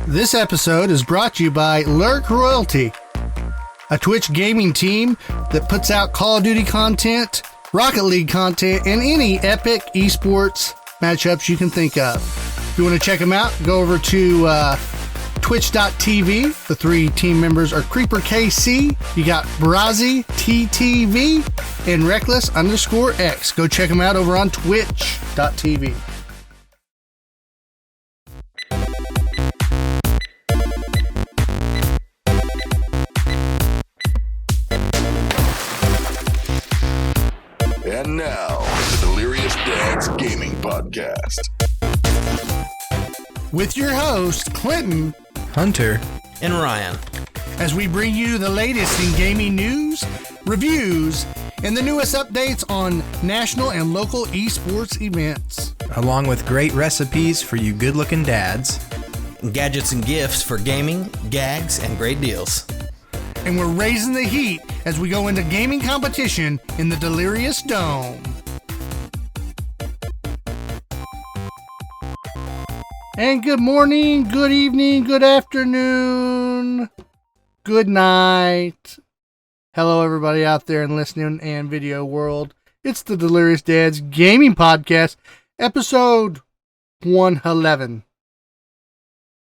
This episode is brought to you by Lurk Royalty, a Twitch gaming team that puts out Call of Duty content, Rocket League content, and any epic esports matchups you can think of. If you want to check them out, go over to twitch.tv. The three team members are Creeper KC, you got Brazzy TTV, and Reckless_X. Go check them out over on twitch.tv. And now, the Delirious Dads Gaming Podcast. With your hosts, Clinton, Hunter, and Ryan, as we bring you the latest in gaming news, reviews, and the newest updates on national and local esports events. along with great recipes for you good-looking dads. gadgets and gifts for gaming, gags, and great deals. And we're raising the heat as we go into gaming competition in the Delirious Dome. And good morning, good evening, good afternoon, good night. Hello, everybody out there in listening and video world. It's the Delirious Dads Gaming Podcast, episode 111.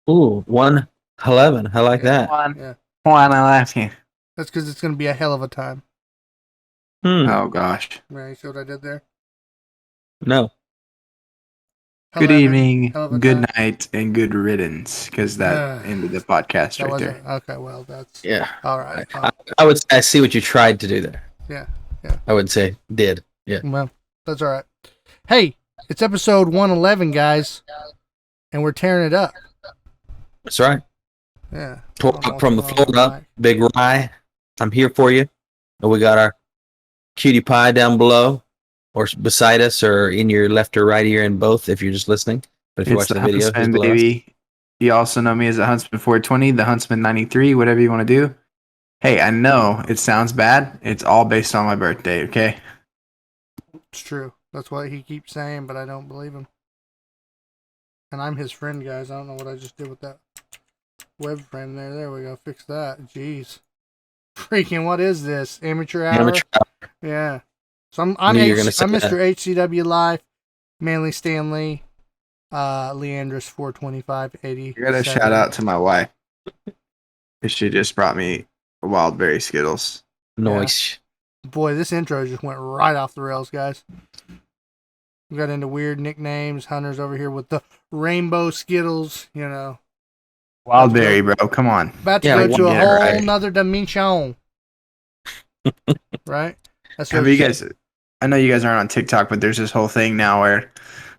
Ooh, 111. I like that. Yeah. 111. That's because it's going to be a hell of a time. Oh gosh. Right, you see what I did there? No. Good 11, evening, hell of a good time. night, and good riddance, because that ended the podcast That right wasn't, there. okay, well, that's... Yeah. All right. I would say I see what you tried to do there. Yeah. I would say did. Yeah. Well, that's all right. Hey, it's episode 111, guys, and we're tearing it up. That's right. Yeah. From the floor up, Big Rye. I'm here for you. And we got our cutie pie down below, or beside us, or in your left or right ear, in both, if you're just listening. But if you watch It's the the video, Huntsman, he's below us. baby. You also know me as the Huntsman 420, the Huntsman 93, whatever you want to do. Hey, I know it sounds bad. It's all based on my birthday, okay? It's true. That's what he keeps saying, but I don't believe him. And I'm his friend, guys. I don't know what I just did with that web frame there. There we go. Fix that. Jeez. Freaking, what is this? Amateur hour? Amateur hour. Yeah. So I'm Knew you were gonna say I'm that. Mr. HCW Life, Manly Stanley, Leandris 42580. I got a shout out to my wife. She just brought me wild berry Skittles. Noise. Boy, this intro just went right off the rails, guys. We got into weird nicknames. Hunter's over here with the rainbow Skittles, you know. Wild berry, bro. Come on. About to Yeah, go to a get it whole right. nother dimension. Right? That's Have what you guys? I know you guys aren't on TikTok, but there's this whole thing now where,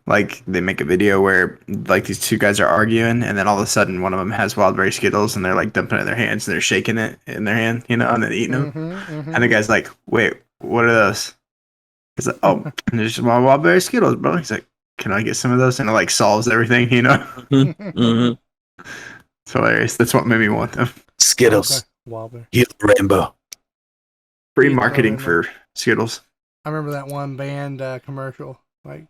like, they make a video where, like, these two guys are arguing, and then all of a sudden one of them has wild berry Skittles, and they're like dumping it in their hands, and they're shaking it in their hand, you know, and then eating them. And the guy's like, "Wait, what are those?" He's like, "Oh, there's just wild berry Skittles, bro." He's like, "Can I get some of those?" And it like solves everything, you know. Mm-hmm. It's hilarious. That's what made me want them. Skittles. Wilder. You rainbow. Free He's marketing throwing for Skittles. I remember that one band commercial. Like,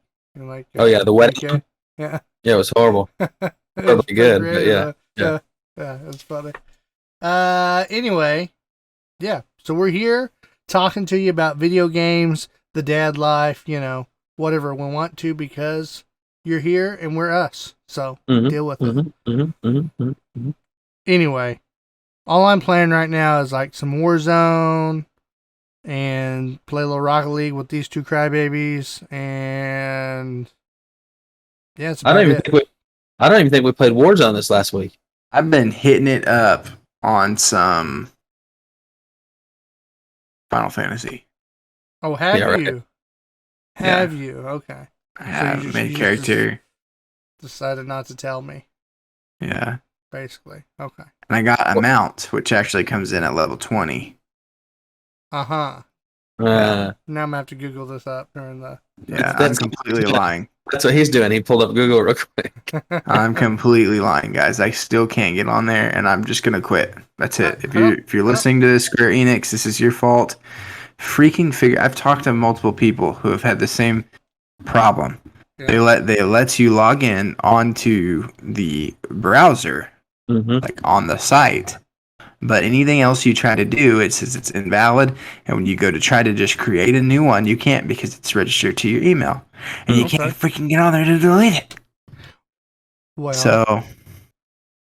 Oh, yeah, the wedding. okay. Yeah. Yeah, it was horrible. Probably good, but yeah. Yeah, that's funny. Anyway, yeah. So we're here talking to you about video games, the dad life, you know, whatever we want to, because you're here and we're us. So Mhm, deal with it. Mm-hmm. Anyway, all I'm playing right now is like some Warzone and play a little Rocket League with these two crybabies, and yeah, it's I about don't even it. think we played Warzone this last week. I've been hitting it up on some Final Fantasy. Oh, have Yeah, right. you? Have you? Okay. I So have you just- main you character. Decided not to tell me, Yeah. basically. Okay. And I got a mount, which actually comes in at level 20. Uh-huh. Uh, Now I'm going to have to Google this up during the... Yeah, I'm That's- completely lying. that's what he's doing. He pulled up Google real quick. I'm completely lying, guys. I still can't get on there, and I'm just gonna quit. That's it. If you're listening to this, Square Enix, this is your fault. Freaking figure. I've talked to multiple people who have had the same problem. Yeah. They let you log in onto the browser, like on the site. But anything else you try to do, it says it's invalid. And when you go to try to just create a new one, you can't because it's registered to your email. And you can't freaking get on there to delete it. Well, So,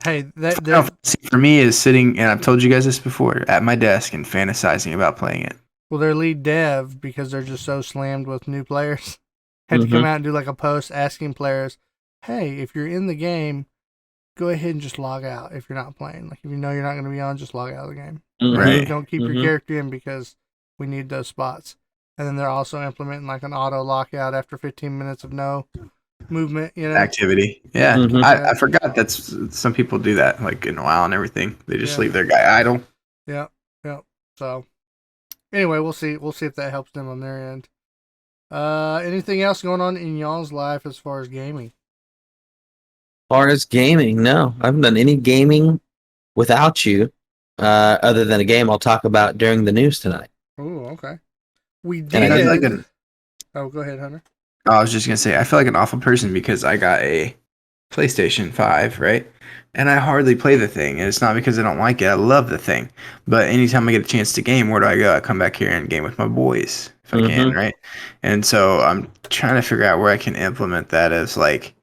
hey, Final Fantasy for me is sitting, and I've told you guys this before, at my desk and fantasizing about playing it. well, their lead dev, because they're just so slammed with new players, had to come out and do like a post asking players, hey, if you're in the game, go ahead and just log out if you're not playing. Like, if you know you're not going to be on, just log out of the game. Right. Don't keep your character in because we need those spots. And then they're also implementing like an auto lockout after 15 minutes of no movement, Activity. Yeah. I forgot that's some people do that, like in a while and everything. They just leave their guy idle. Yeah. So anyway, we'll see if that helps them on their end. Anything else going on in y'all's life as far as gaming? Far as gaming, no. I haven't done any gaming without you, other than a game I'll talk about during the news tonight. Oh, okay. We And did. I did like go ahead, Hunter. I was just gonna say I feel like an awful person because I got a PlayStation 5, right? And I hardly play the thing. And it's not because I don't like it. I love the thing. But anytime I get a chance to game, where do I go? I come back here and game with my boys if I can, right? And so I'm trying to figure out where I can implement that as like,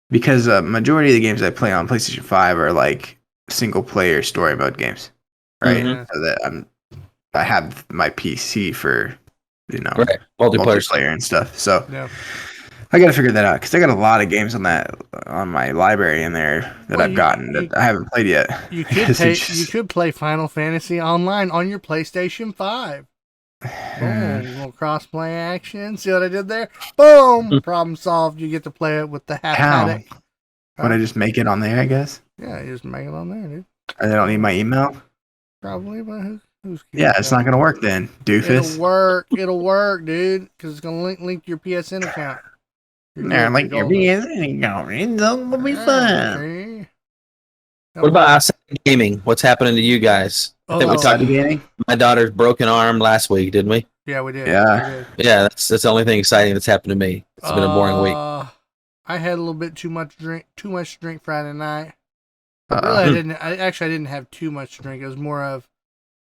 because majority of the games I play on PlayStation 5 are like single player story mode games, right? So that I have my PC for, multiplayer and stuff. So I got to figure that out because I got a lot of games on my library in there that I've gotten that I haven't played yet. You could play Final Fantasy online on your PlayStation 5. Boom, little cross-play action. See what I did there? Boom, problem solved. You get to play it with the haptic. Would I just make it on there, I guess? Yeah, you just make it on there, dude. I don't need my email? Probably, but who's yeah, it's not going to work then, doofus. It'll work, dude, because it's going to link your PSN account. Link your PSN account. It's going to be fun. What about outside gaming? What's happening to you guys? I think we talked about my daughter's broken arm last week, didn't we? Yeah, we did. Yeah, that's the only thing exciting that's happened to me. It's been a boring week. I had a little bit too much drink Friday night. Really, I didn't have too much drink. It was more of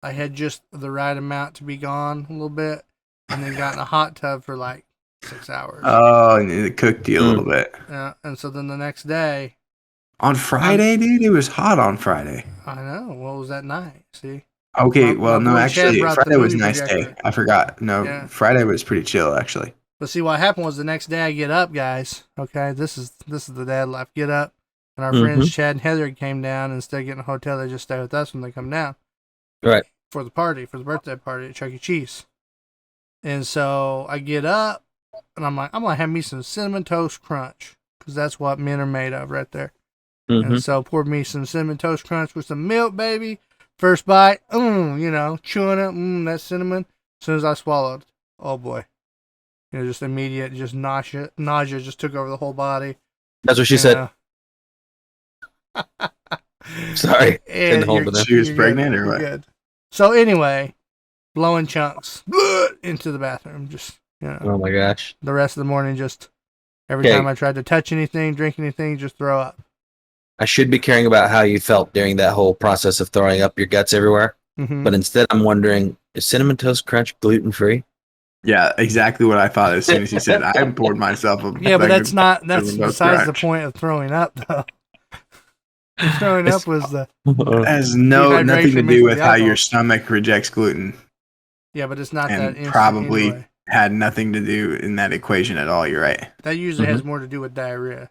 I had just the right amount to be gone a little bit, and then got in a hot tub for like 6 hours. Oh, and it cooked you a little bit. Yeah, and so then the next day. On Friday, dude? It was hot on Friday. I know. What was that night? See? Okay, actually, Friday was a nice day. I forgot. No, Friday was pretty chill, actually. But see, what happened was the next day I get up, guys. Okay, this is the dad life. Get up, and our friends Chad and Heather came down. Instead of getting a hotel, they just stay with us when they come down. Right. For the birthday party at Chuck E. Cheese. And so I get up, and I'm like, I'm going to have me some Cinnamon Toast Crunch, because that's what men are made of right there. And so poured me some Cinnamon Toast Crunch with some milk, baby. First bite, chewing it, that cinnamon. As soon as I swallowed, oh boy. Just immediate, just nausea just took over the whole body. That's what she said. Sorry. She was pregnant or what? Good. So anyway, blowing chunks into the bathroom. Just, Oh my gosh. The rest of the morning, just every time I tried to touch anything, drink anything, just throw up. I should be caring about how you felt during that whole process of throwing up your guts everywhere. But instead, I'm wondering, is Cinnamon Toast Crunch gluten-free? Yeah, exactly what I thought as soon as he said. I poured myself a but that's besides the point of throwing up, though. Throwing up was the... It has nothing to do with how your stomach rejects gluten. Yeah, but it's not that instant probably anyway. Had nothing to do in that equation at all. You're right. That usually has more to do with diarrhea.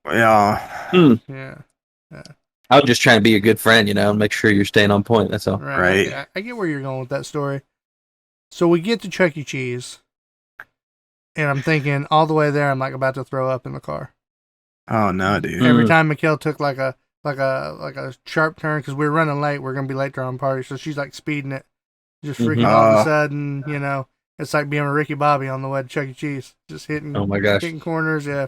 Yeah. Yeah. I was just trying to be a good friend, make sure you're staying on point. That's all. Right. I get where you're going with that story. So we get to Chuck E. Cheese, and I'm thinking all the way there, I'm like about to throw up in the car. Oh no, dude! Every time Mikhail took like a sharp turn because we were running late, we're gonna be late to our own party, so she's like speeding it, just freaking all of a sudden, it's like being a Ricky Bobby on the way to Chuck E. Cheese, just hitting. Oh my gosh! Hitting corners, yeah.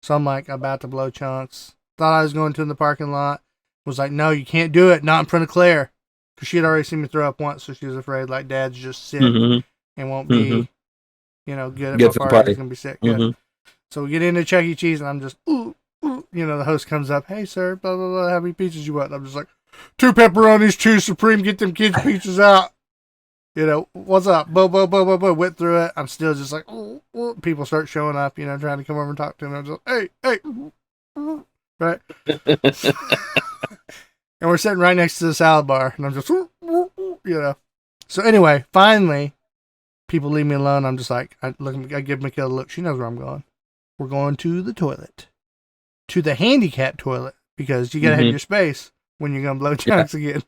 So I'm like about to blow chunks. Thought I was going to in the parking lot. Was like, no, you can't do it. Not in front of Claire. Because she had already seen me throw up once, so she was afraid, like, Dad's just sick and won't be, good at my party. He's going to be sick. So we get into Chuck E. Cheese, and I'm just, ooh, You know, the host comes up, hey, sir, blah, blah, blah, how many pizzas you want? And I'm just like, 2 pepperonis, 2 supreme, get them kids' pizzas out. You know, what's up? Bo, went through it. I'm still just like, people start showing up, you know, trying to come over and talk to me. I'm just like, hey, right? And we're sitting right next to the salad bar, and I'm just, you know. So anyway, finally, people leave me alone. I'm just like, I give Mikhail a look. She knows where I'm going. We're going to the toilet. To the handicap toilet, because you gotta have your space when you're gonna blow chunks again.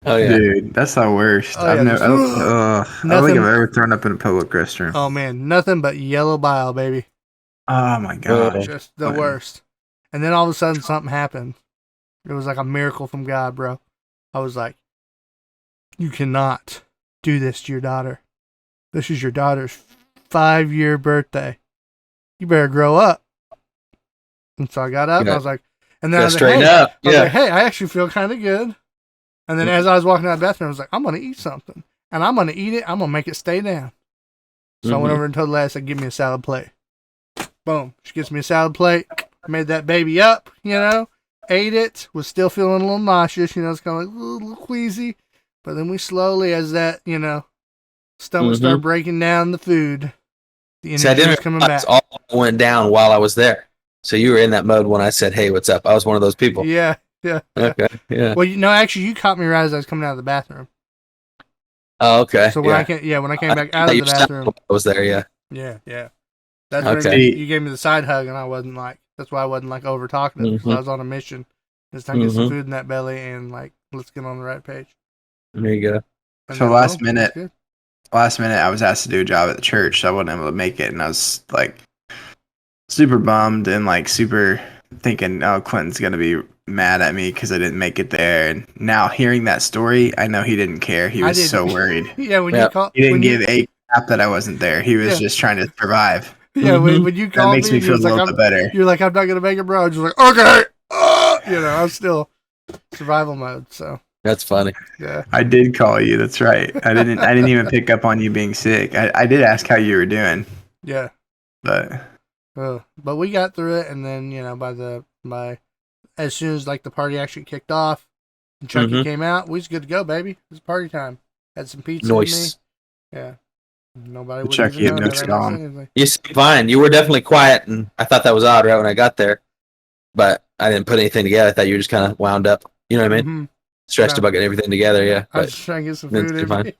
Oh yeah, dude, that's the worst. Oh, yeah, I don't think I've ever thrown up in a public restroom. Oh man, nothing but yellow bile, baby. Oh my god, Just the worst. And then all of a sudden, something happened. It was like a miracle from God, bro. I was like, you cannot do this to your daughter. This is your daughter's 5-year birthday. You better grow up. And so I got up, and I was like, and then I was like, straighten hey, up. I was like, hey, I actually feel kind of good. And then as I was walking out of the bathroom, I was like, I'm going to eat something. And I'm going to eat it. I'm going to make it stay down. So I went over and told the lady, I said, give me a salad plate. Boom. She gets me a salad plate. Made that baby up, you know. Ate it. Was still feeling a little nauseous. You know, it's kind of like a little queasy. But then we slowly, as that, you know, stomach started breaking down the food, the energy was coming back. All went down while I was there. So you were in that mode when I said, hey, what's up? I was one of those people. Yeah. Okay. Yeah. Well, actually, you caught me right as I was coming out of the bathroom. Oh, okay. So when I came back out of the bathroom, I was there. Yeah. Yeah. That's when you gave me the side hug, and I wasn't like. That's why I wasn't like over talking it, because I was on a mission. This time, get some food in that belly, and like, let's get on the right page. There you go. And so last minute, I was asked to do a job at the church, so I wasn't able to make it, and I was like super bummed and like super thinking, oh, Quentin's gonna be mad at me because I didn't make it there. And now hearing that story, I know he didn't care. He was so worried. Yeah, you called, he didn't give a crap that I wasn't there. He was just trying to survive. Yeah, when you called that makes me feel a little bit better. You're like, I'm not gonna make it, bro. I was just like, okay, you know, I'm still survival mode. So that's funny. Yeah, I did call you. That's right. I didn't even pick up on you being sick. I did ask how you were doing. Yeah, but we got through it, and then you know, by as soon as like the party actually kicked off, and Chucky came out, we was good to go, baby. It was party time. Had some pizza. Nice. In me. Yeah. Nobody would Chucky even know had no gone. You seem fine. You were definitely quiet, and I thought that was odd right when I got there. But I didn't put anything together. I thought you were just kind of wound up. You know what I mean? Stressed about getting everything together. Yeah. I was just trying to get some food in me.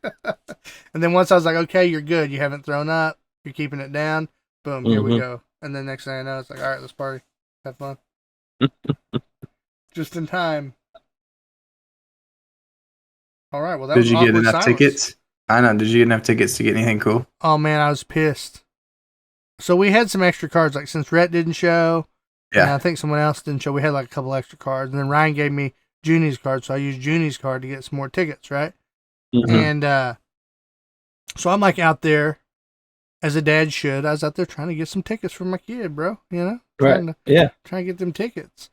And then once I was like, okay, you're good. You haven't thrown up. You're keeping it down. Boom, here we go. And then next thing I know, it's like, all right, let's party. Have fun. Just in time. All right. Well, that did was you get enough tickets? I know. Did you get enough tickets to get anything cool? Oh man, I was pissed. So we had some extra cards, like since Rhett didn't show, and I think someone else didn't show. We had like a couple extra cards, and then Ryan gave me Junie's card, so I used Junie's card to get some more tickets, right? And so I'm like out there, as a dad should. I was out there trying to get some tickets for my kid, bro. You know, trying to get them tickets.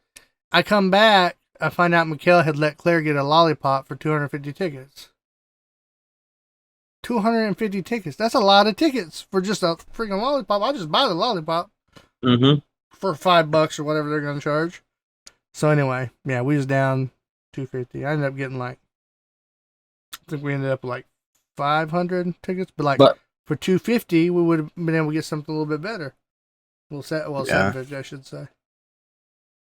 I come back, I find out Mikhail had let Claire get a lollipop for 250 tickets. 250 tickets. That's a lot of tickets for just a freaking lollipop. I'll just buy the lollipop for $5 or whatever they're going to charge. So anyway, yeah, we was down 250. I ended up getting like, I think we ended up with like 500 tickets, but for 250, we would have been able to get something a little bit better. 750, I should say.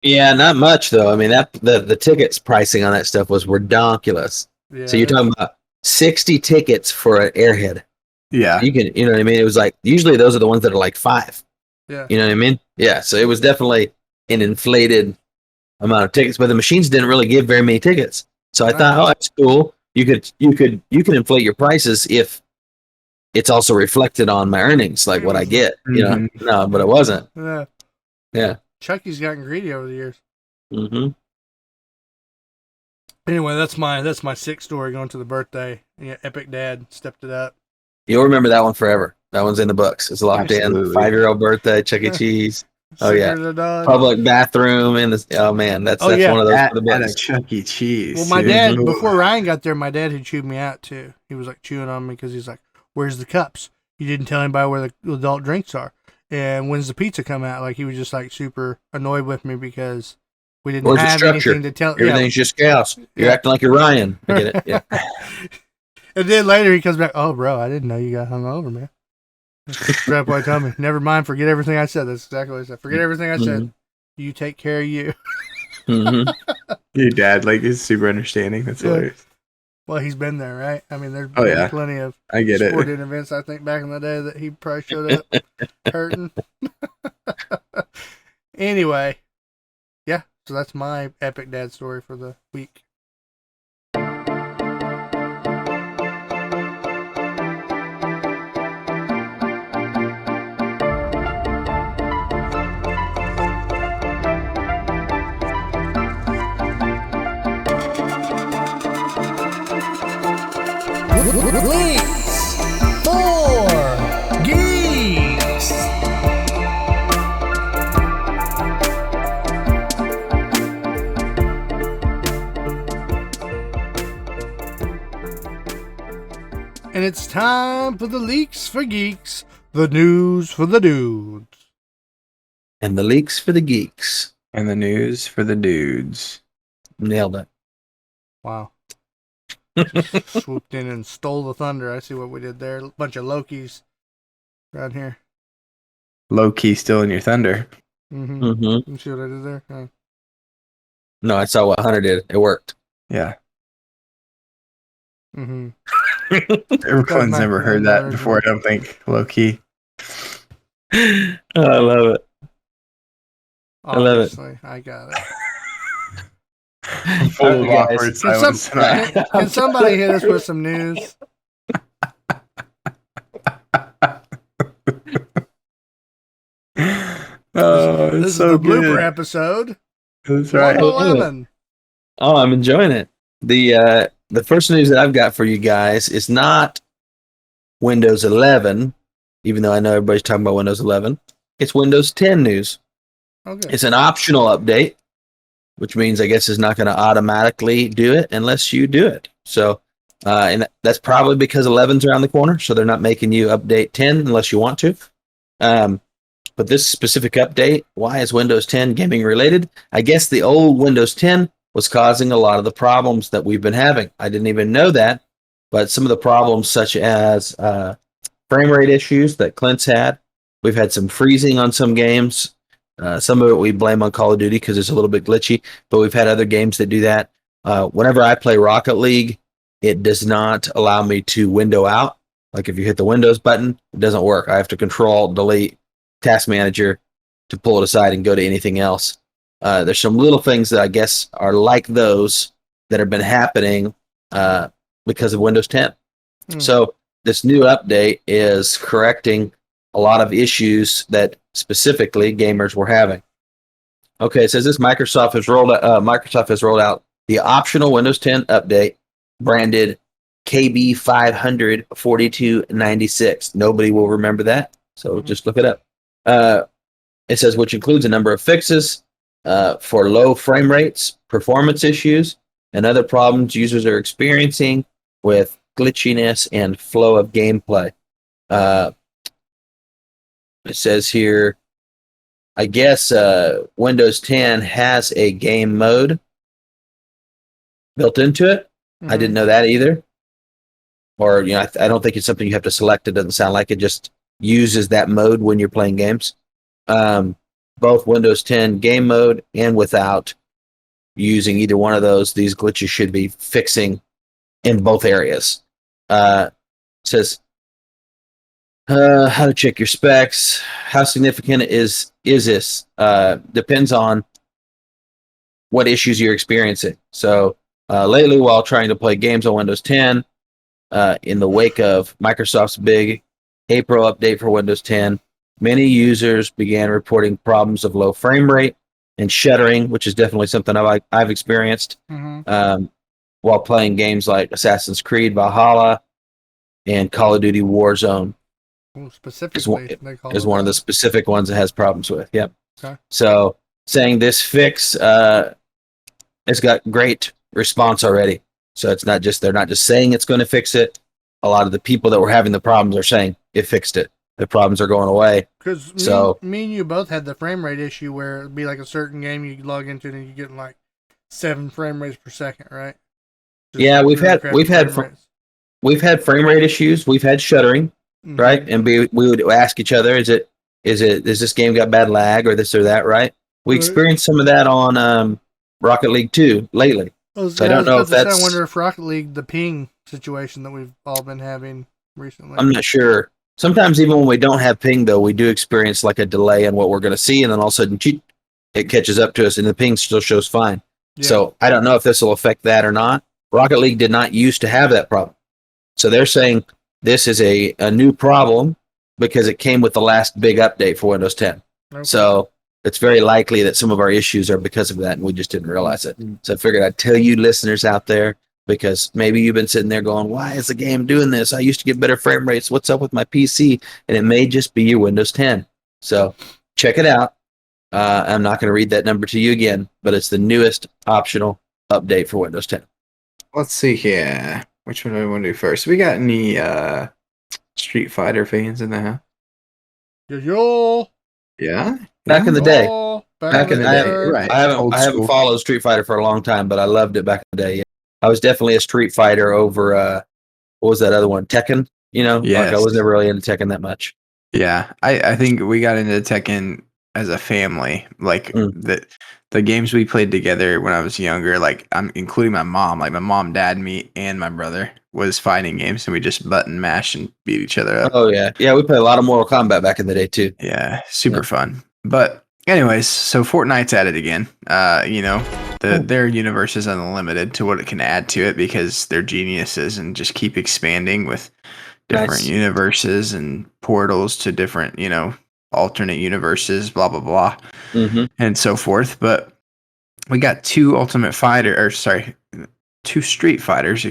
Yeah, not much though. I mean, that the tickets pricing on that stuff was redonkulous. Yeah, so you're talking about 60 tickets for an airhead. Yeah. You know what I mean? It was like, usually those are the ones that are like 5. Yeah. You know what I mean? Yeah. So it was definitely an inflated amount of tickets, but the machines didn't really give very many tickets. So I thought, oh, that's cool. You can inflate your prices if it's also reflected on my earnings, like what I get, you know? No, but it wasn't. Yeah. Chucky's gotten greedy over the years. Anyway, that's my sick story going to the birthday. Yeah, Epic Dad stepped it up. You'll remember that one forever. That one's in the books. It's locked in. 5-year-old birthday, Chuck E. Cheese. Oh yeah, public bathroom in the. Oh man, that's one of those. At a Chuck E. Cheese. Well, my dad before Ryan got there, my dad had chewed me out too. He was like chewing on me because he's like, "Where's the cups? You didn't tell anybody where the adult drinks are." And when's the pizza come out? Like he was just like super annoyed with me because we didn't Where's the have structure? anything to tell. Everything's just chaos. You're Yeah. acting like you're Ryan. I get it. Yeah. And then later he comes back, oh, bro, I didn't know you got hung over, man. That boy told me, never mind, forget everything I said. That's exactly what I said. Forget everything I said. You take care of you. Mm-hmm. Your dad, like, is super understanding. That's hilarious. Well, he's been there, right? I mean, there's Oh, been yeah. plenty of I get it. sporting events, I think, back in the day that he probably showed up hurting. Anyway, yeah, so that's my epic dad story for the week. Leaks for Geeks. And it's time for the leaks for geeks, the news for the dudes. And the leaks for the geeks. And the news for the dudes. Nailed it. Wow. Swooped in and stole the thunder. I see what we did there. A bunch of Lokis around here. Low key still in your thunder. Mm-hmm. Mm-hmm. You see what I did there? No, I saw what Hunter did. It worked. Yeah. Mm-hmm. Everyone's never heard that before, I don't think. Low key. Oh, I love it. I love it. Obviously, I got it. Full of guys. awkward silence tonight. Can somebody hit us with some news? Oh, This it's is so the blooper good. episode. That's right. 111. Oh, I'm enjoying it. The first news that I've got for you guys is not Windows 11, even though I know everybody's talking about Windows 11. It's Windows 10 news. Okay. It's an optional update, which means I guess it's not going to automatically do it unless you do it. So, and that's probably because 11's around the corner, so they're not making you update 10 unless you want to. But this specific update, why is Windows 10 gaming related? I guess the old Windows 10 was causing a lot of the problems that we've been having. I didn't even know that, but some of the problems such as frame rate issues that Clint's had. We've had some freezing on some games. Some of it we blame on Call of Duty because it's a little bit glitchy, but we've had other games that do that. Whenever I play Rocket League, it does not allow me to window out. Like if you hit the Windows button, it doesn't work. I have to Control, Delete, Task Manager to pull it aside and go to anything else. There's some little things that I guess are like those that have been happening because of Windows 10. So this new update is correcting a lot of issues that specifically gamers were having. Okay, it says this Microsoft has rolled out the optional Windows 10 update branded KB 54296. Nobody will remember that, so just look it up. It says which includes a number of fixes for low frame rates, performance issues, and other problems users are experiencing with glitchiness and flow of gameplay. It says here, I guess Windows 10 has a game mode built into it. I didn't know that either. Or, I don't think it's something you have to select. It doesn't sound like it just uses that mode when you're playing games. Both Windows 10 game mode and without using either one of those, these glitches should be fixing in both areas. It says, how to check your specs. How significant is this? Depends on what issues you're experiencing. So lately, while trying to play games on Windows 10, in the wake of Microsoft's big April update for Windows 10, many users began reporting problems of low frame rate and shuddering, which is definitely something I've experienced while playing games like Assassin's Creed Valhalla and Call of Duty Warzone. Specifically, is one of the specific ones it has problems with. Yep. Okay. So saying this fix it's got great response already. So it's not just they're not just saying it's going to fix it. A lot of the people that were having the problems are saying it fixed it. the problems are going away. Because So me and you both had the frame rate issue where it'd be like a certain game you log into and you get like 7 frame rates per second, right? Just yeah, like we've really had crappy frame rate issues. We've had shuddering, Mhm. right? And we would ask each other, is this game got bad lag or this or that, right? We Right. experienced some of that on Rocket League 2 lately. So I don't know if that's. I wonder if Rocket League, the ping situation that we've all been having recently. I'm not sure. Sometimes even when we don't have ping, though, we do experience like a delay in what we're going to see, and then all of a sudden, it catches up to us, and the ping still shows fine. Yeah. So I don't know if this will affect that or not. Rocket League did not used to have that problem. So they're saying this is a new problem because it came with the last big update for Windows 10. Okay. So it's very likely that some of our issues are because of that, and we just didn't realize it. So I figured I'd tell you listeners out there, because maybe you've been sitting there going, why is the game doing this? I used to get better frame rates. What's up with my PC? And it may just be your Windows 10. So check it out. I'm not going to read that number to you again, but it's the newest optional update for Windows 10. Let's see here. Which one do I want to do first? We got any Street Fighter fans in the house? Yo. Yeah. Back in the day. Back in the day, day. right. I haven't Old I haven't school. followed Street Fighter for a long time, but I loved it back in the day. Yeah. I was definitely a Street Fighter over what was that other one? Tekken? Yes. Like I was never really into Tekken that much. Yeah, I think we got into Tekken as a family. Like the games we played together when I was younger, like I'm including my mom, like my mom, dad, me, and my brother was fighting games, and we just button mash and beat each other up. Oh yeah, yeah. We played a lot of Mortal Kombat back in the day too. Yeah, super fun. But anyways, so Fortnite's at it again. Their universe is unlimited to what it can add to it because they're geniuses and just keep expanding with different universes and portals to different, alternate universes, blah blah blah, and so forth. But we got two Street Fighters,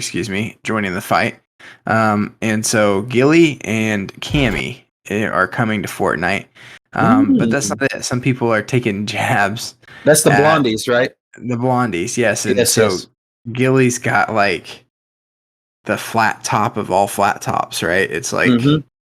joining the fight. And so Gilly and Cammy are coming to Fortnite. But that's not it. Some people are taking jabs. That's the at blondies, right? The blondies, yes. And Yes, so yes. Gilly's got like the flat top of all flat tops, right? It's like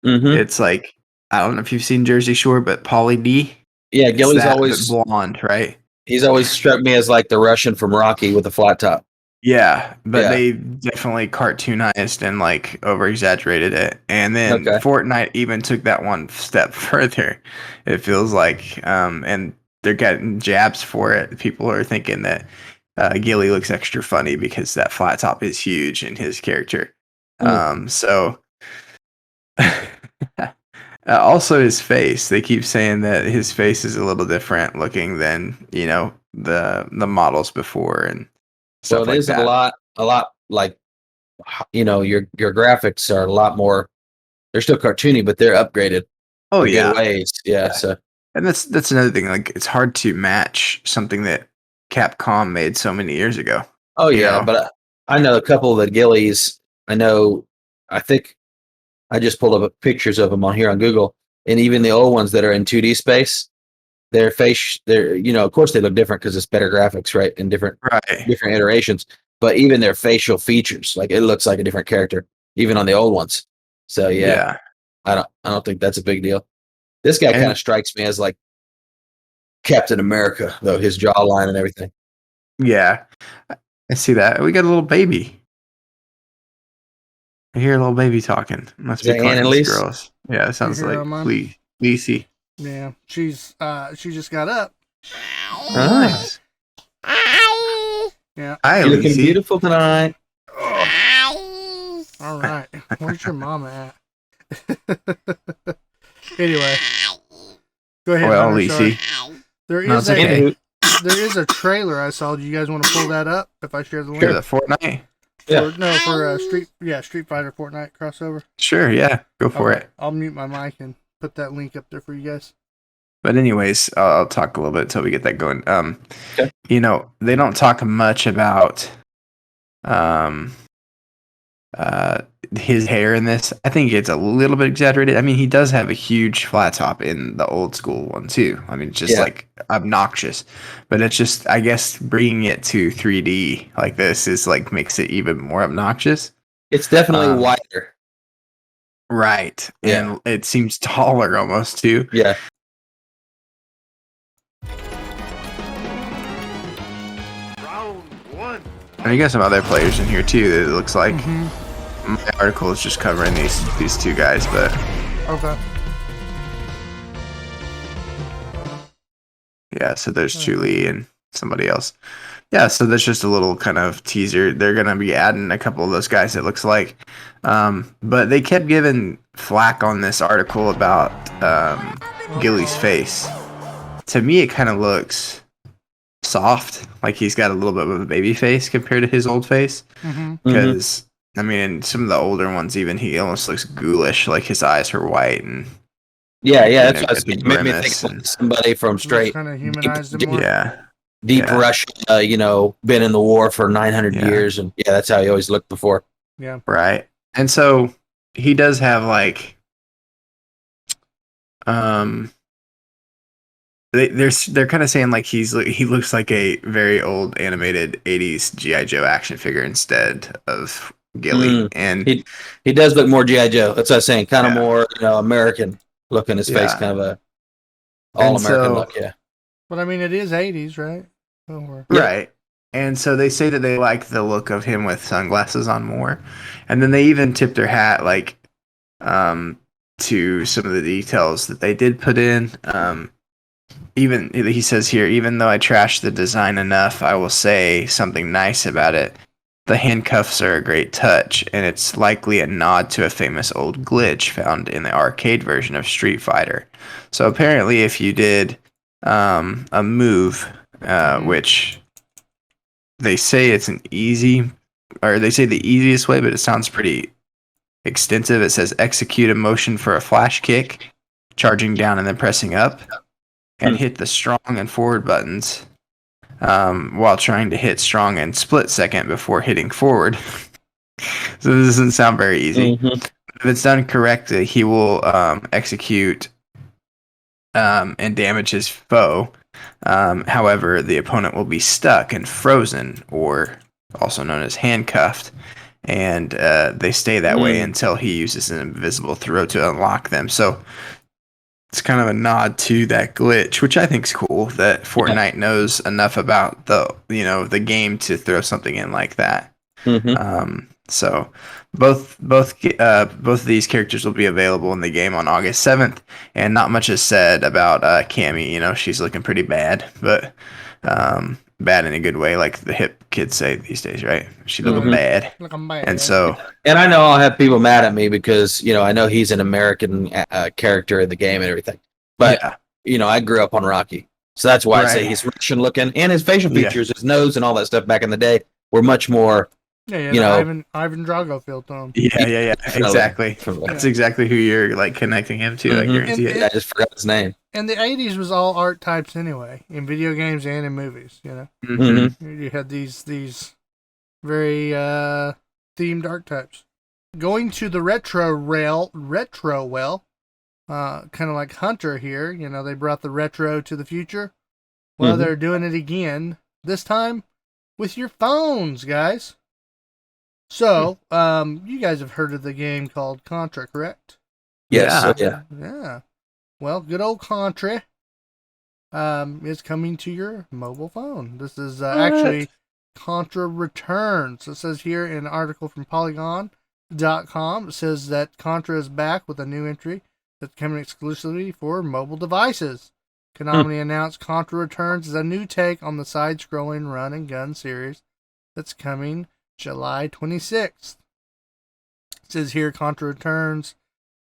it's like, I don't know if you've seen Jersey Shore, but Pauly D. Yeah, It's Gilly's that, always but blonde, right? He's always struck me as like the Russian from Rocky with a flat top. Yeah, but Yeah. they definitely cartoonized and like over exaggerated it. And then Okay. Fortnite even took that one step further. It feels like, and they're getting jabs for it. People are thinking that Gilly looks extra funny because that flat top is huge in his character. So also his face. They keep saying that his face is a little different looking than the models before and stuff So it like is that. a lot like your graphics are a lot more. They're still cartoony, but they're upgraded. Oh in yeah, good ways. Yeah. So and that's another thing. Like it's hard to match something that Capcom made so many years ago. oh You yeah, know? but I know a couple of the Gillies. I think I just pulled up pictures of them on here on Google, and even the old ones that are in 2D space, their face, of course they look different because it's better graphics, right? And different Right. iterations. But even their facial features, like it looks like a different character, even on the old ones. So yeah. I don't think that's a big deal. This guy kind of strikes me as like Captain America, though, his jawline and everything. Yeah. I see that. We got a little baby. I hear a little baby talking. Must Is be that Ann Clinton's Elise? girls. Yeah, it sounds You hear like her, Mom? Lacey. Yeah, she just got up. Nice. Yeah. Hi, You're looking Lacey. beautiful tonight. All right. Where's your mama at? Anyway, go ahead. Well, Hunter, sorry. Lacey. There No, is it's okay. there is a trailer I saw. Do you guys want to pull that up? If I share the link. Sure, the Fortnite. For Street Fighter Fortnite crossover. Sure, yeah. Go for it. I'll mute my mic and put that link up there for you guys. But anyways, I'll talk a little bit until we get that going. Okay. They don't talk much about his hair in this. I think it's a little bit exaggerated. I mean, he does have a huge flat top in the old school one too. I mean, it's just like obnoxious. But it's just, I guess, bringing it to 3D like this is like makes it even more obnoxious. It's definitely wider. Right. Yeah. And it seems taller almost too. Yeah. And you got some other players in here too that it looks like. Mm-hmm. My article is just covering these two guys, but Okay. yeah, so there's Chuli and somebody else. Yeah, so that's just a little kind of teaser. They're gonna be adding a couple of those guys, it looks like. But they kept giving flack on this article about Gilly's face. To me, it kind of looks soft, like he's got a little bit of a baby face compared to his old face. Mm-hmm. Because I mean, some of the older ones, even he almost looks ghoulish, like his eyes are white and Yeah, you that's know, what I was got the thinking. Made me grimace think of and- somebody from straight Kind of humanized deep, him more. yeah, deep yeah. Russia, been in the war for 900 Yeah. years, and yeah, that's how he always looked before. Yeah. Right. And so he does have like they're kind of saying like he looks like a very old animated 80s GI Joe action figure instead of Gilly. And He does look more GI Joe. That's what I was saying. Kind of Yeah. more, American look in his face, Yeah. kind of a all American so- look. Yeah. But I mean, it is 80s, right? Or, Yeah. right. And so they say that they like the look of him with sunglasses on more. And then they even tip their hat like to some of the details that they did put in. Even he says here, even though I trashed the design enough, I will say something nice about it. The handcuffs are a great touch, and it's likely a nod to a famous old glitch found in the arcade version of Street Fighter. So apparently, if you did a move, which they say it's an easy, or they say the easiest way, but it sounds pretty extensive. It says execute a motion for a flash kick, charging down and then pressing up, and hit the strong and forward buttons while trying to hit strong and split second before hitting forward. So this doesn't sound very easy. If it's done correctly, he will execute and damage his foe. However, the opponent will be stuck and frozen, or also known as handcuffed, and they stay that way until he uses an invisible throw to unlock them. So it's kind of a nod to that glitch, which I think is cool that Fortnite knows enough about the game to throw something in like that. So both of these characters will be available in the game on August 7th, and not much is said about Cammy. She's looking pretty bad, but bad in a good way, like the hip kids say these days, right? She looking bad, Look, I'm bad. and so And I know I'll have people mad at me because, I know he's an American character in the game and everything. But, yeah, I grew up on Rocky. So that's why I say Right. he's Russian looking. And his facial Yeah. features, his nose and all that stuff back in the day were much more, Yeah, you know- Ivan Drago feel to him. yeah, Definitely. exactly. Definitely. That's exactly who you're like connecting him to. I Mhm. guarantee it. I just forgot his name. And the 80s was all art types anyway, in video games and in movies, Mhm. You had these very themed art types. Going to the retro well, kind of like Hunter here, they brought the retro to the future. Well, they're doing it again, this time with your phones, guys. So, you guys have heard of the game called Contra, correct? Yes. Yeah. Yeah. Well, good old Contra is coming to your mobile phone. This is actually Contra Returns. It says here in an article from Polygon.com, it says that Contra is back with a new entry that's coming exclusively for mobile devices. Konami announced Contra Returns is a new take on the side-scrolling run and gun series that's coming July 26th. It says here Contra Returns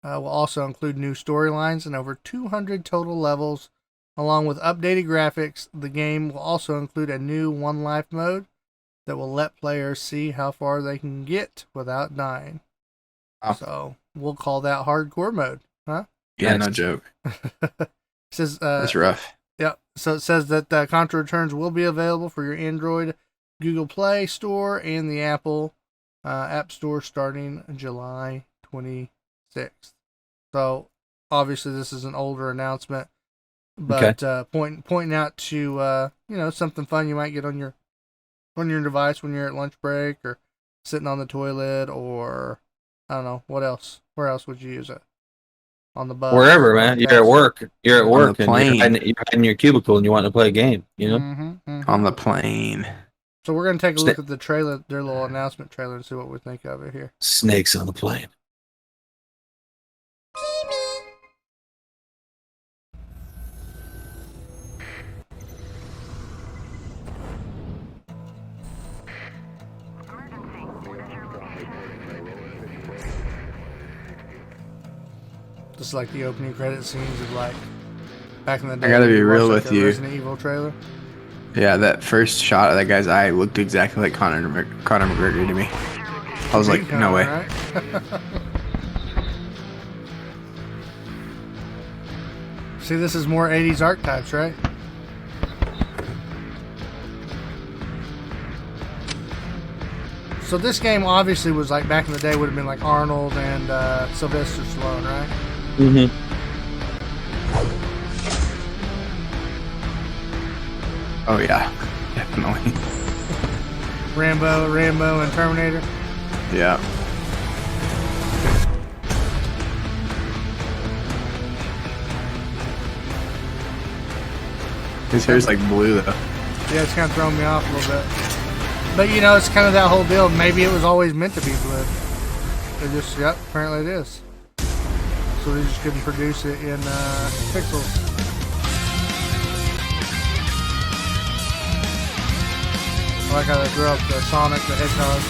will also include new storylines and over 200 total levels, along with updated graphics. The game will also include a new One Life mode that will let players see how far they can get without dying. Oh. So we'll call that hardcore mode, huh? Yeah, no Nice. joke. It says, That's rough. yeah. So it says that Contra Returns will be available for your Android, Google Play Store, and the Apple App Store starting July 26th. So obviously this is an older announcement, but pointing out to something fun you might get on your device when you're at lunch break or sitting on the toilet or I don't know. What else? Where else would you use it? On the bus? Wherever, man. You're at work. You're at work, the and plane. you're hiding in your cubicle, and you want to play a game. You know. On the plane. So we're gonna take a look at the trailer, their little announcement trailer, and see what we think of it here. Snakes on the plane. Just like the opening credit scenes of like back in the day. I gotta be you real watched, with like, a you. Resident Evil trailer. Yeah, that first shot of that guy's eye looked exactly like Conor McGregor to me. I was like, no way. Right? See, this is more 80s archetypes, right? So this game obviously was like back in the day would have been like Arnold and Sylvester Stallone, right? Mm-hmm. Oh yeah, definitely. Rambo and Terminator. Yeah. His hair's like blue though. Yeah, it's kind of throwing me off a little bit. But you know, it's kind of that whole deal. Maybe it was always meant to be blue. They just, yep, apparently it is. So they just couldn't produce it in pixels. I like how they threw up the Sonic the Hedgehog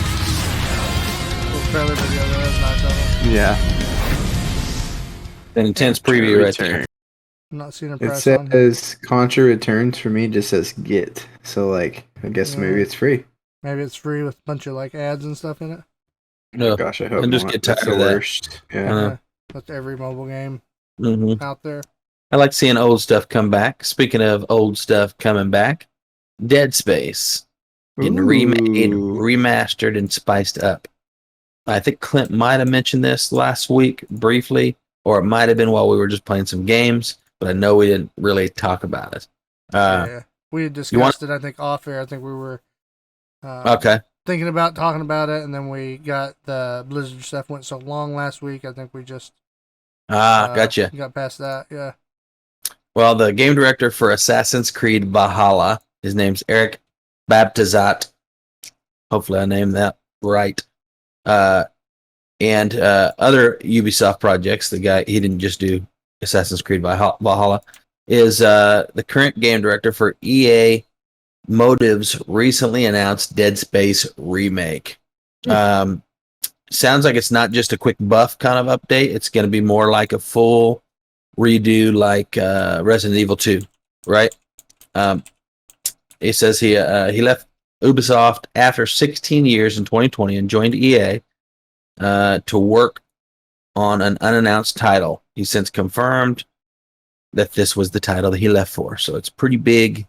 little trailer video. That was nice of them. Yeah. An intense preview right there. I'm not seeing a It price on here. says Contra Returns for me. Just says get. So like, I guess maybe it's free. Maybe it's free with a bunch of like ads and stuff in it. No, Gosh, I hope I just not. get That's tired the of that. worst. I Yeah. know. That's every mobile game Mm-hmm. out there. I like seeing old stuff come back. Speaking of old stuff coming back, Deadspace getting remade, Ooh. remastered, and spiced up. I think Clint might have mentioned this last week briefly, or it might have been while we were just playing some games, but I know we didn't really talk about it. Yeah, we had discussed it. I think off air. I think we were Okay. thinking about talking about it, and then we got the Blizzard stuff went so long last week. I think we just Gotcha. got past that. Yeah. Well, the game director for Assassin's Creed Valhalla, his name's Eric Baptizat. Hopefully I named that right. And other Ubisoft projects, the guy, he didn't just do Assassin's Creed Valhalla, is the current game director for EA Motive's recently announced Deadspace remake. Sounds like it's not just a quick buff kind of update. It's going to be more like a full redo, like Resident Evil 2, right? He says he left Ubisoft after 16 years in 2020 and joined EA to work on an unannounced title. He's since confirmed that this was the title that he left for. So it's pretty big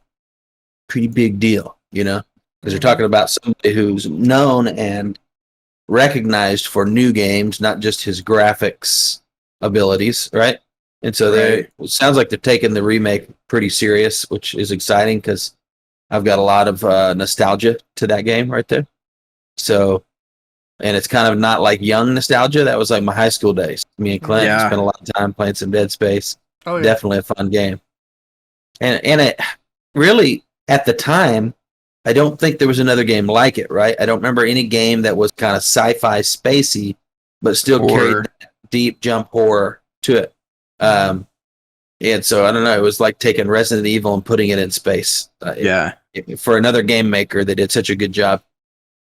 deal, you know, because you're talking about somebody who's known and recognized for new games, not just his graphics abilities, right? And so it sounds like they're taking the remake pretty serious, which is exciting because I've got a lot of nostalgia to that game right there. So, and it's kind of not like young nostalgia. That was like my high school days. Me and Clint spent a lot of time playing some Dead Space. Oh, yeah. Definitely a fun game. And it really, at the time, I don't think there was another game like it, right? I don't remember any game that was kind of sci-fi spacey, but still carried that deep jump horror to it. And so, I don't know, it was like taking Resident Evil and putting it in space. For another game maker, they did such a good job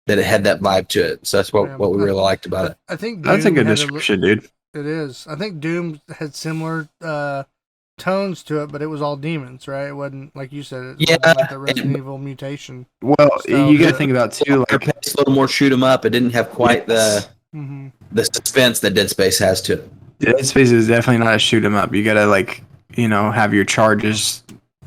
that it had that vibe to it. So that's what we really liked about it. I think that's a Doom good had description, dude. It is. I think Doom had similar tones to it, but it was all demons, right? It wasn't like you said. It wasn't like the Resident Evil mutation. Well, you got to think about too, like a little more shoot 'em up. It didn't have quite the suspense that Dead Space has to it. Dead Space is definitely not a shoot 'em up. You got to have your charges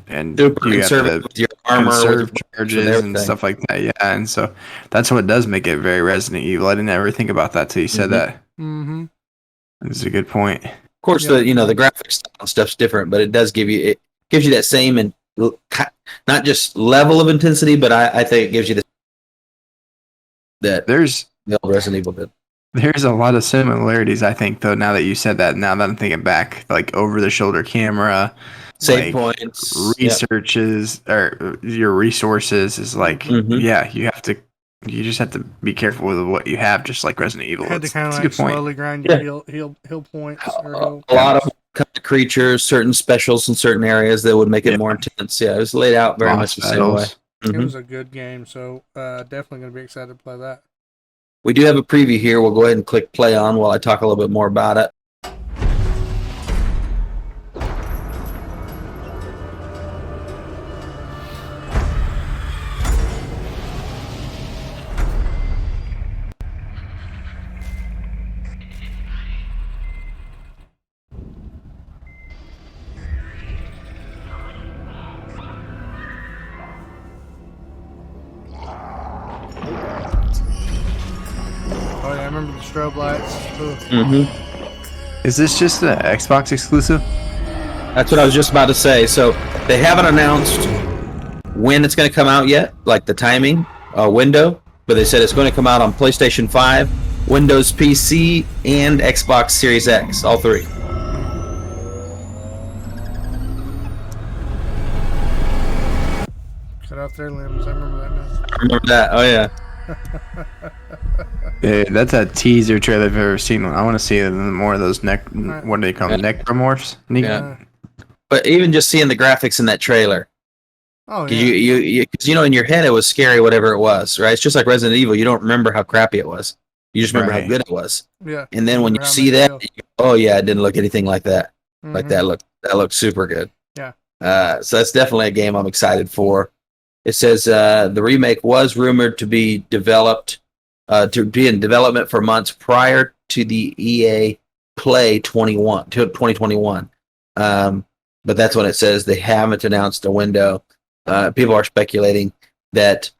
and you got to with your armor, conserve charges and stuff like that. Yeah, and so that's what does make it very Resident Evil. I didn't ever think about that till you said that. Mm-hmm. That's a good point. Of course, the graphics style stuff's different, but it gives you that same and not just level of intensity, but I think it gives you that there's the old Resident Evil did. There's a lot of similarities, I think, though. Now that you said that, now that I'm thinking back, like over the shoulder camera, Save like points. Yep. researches or your resources is like, Mhm. yeah, you just have to be careful with what you have, just like Resident Evil. Had to It's kind of a like good point. slowly grind Yeah. your heal points or heal. A lot of kind of creatures, certain specials in certain areas that would make it Yeah. more intense. Yeah, it was laid out very much Boss the same way. battles. It Mhm. was a good game, so definitely going to be excited to play that. We do have a preview here. We'll go ahead and click play on while I talk a little bit more about it. Oh yeah, I remember the strobe lights. Ugh. Mm-hmm. Is this just an Xbox exclusive? That's what I was just about to say. So they haven't announced when it's going to come out yet, like the timing window, but they said it's going to come out on PlayStation 5, Windows PC, and Xbox Series X, all three. Cut off their limbs. I remember that now. I remember that. Oh, yeah. Yeah, that's a teaser trailer I've ever seen. I want to see more of those what do they call them? Necromorphs? Yeah. But even just seeing the graphics in that trailer, Oh because yeah. you know, in your head it was scary, whatever it was, right? It's just like Resident Evil. You don't remember how crappy it was. You just remember how Right. good it was. Yeah. And then when you Remember how see they that, feel. you go, oh yeah, it didn't look anything like that. Like Mhm. that looked super good. Yeah. So that's definitely a game I'm excited for. It says the remake was rumored to be developed, to be in development for months prior to the EA Play 2021. But that's when it says they haven't announced a window. People are speculating that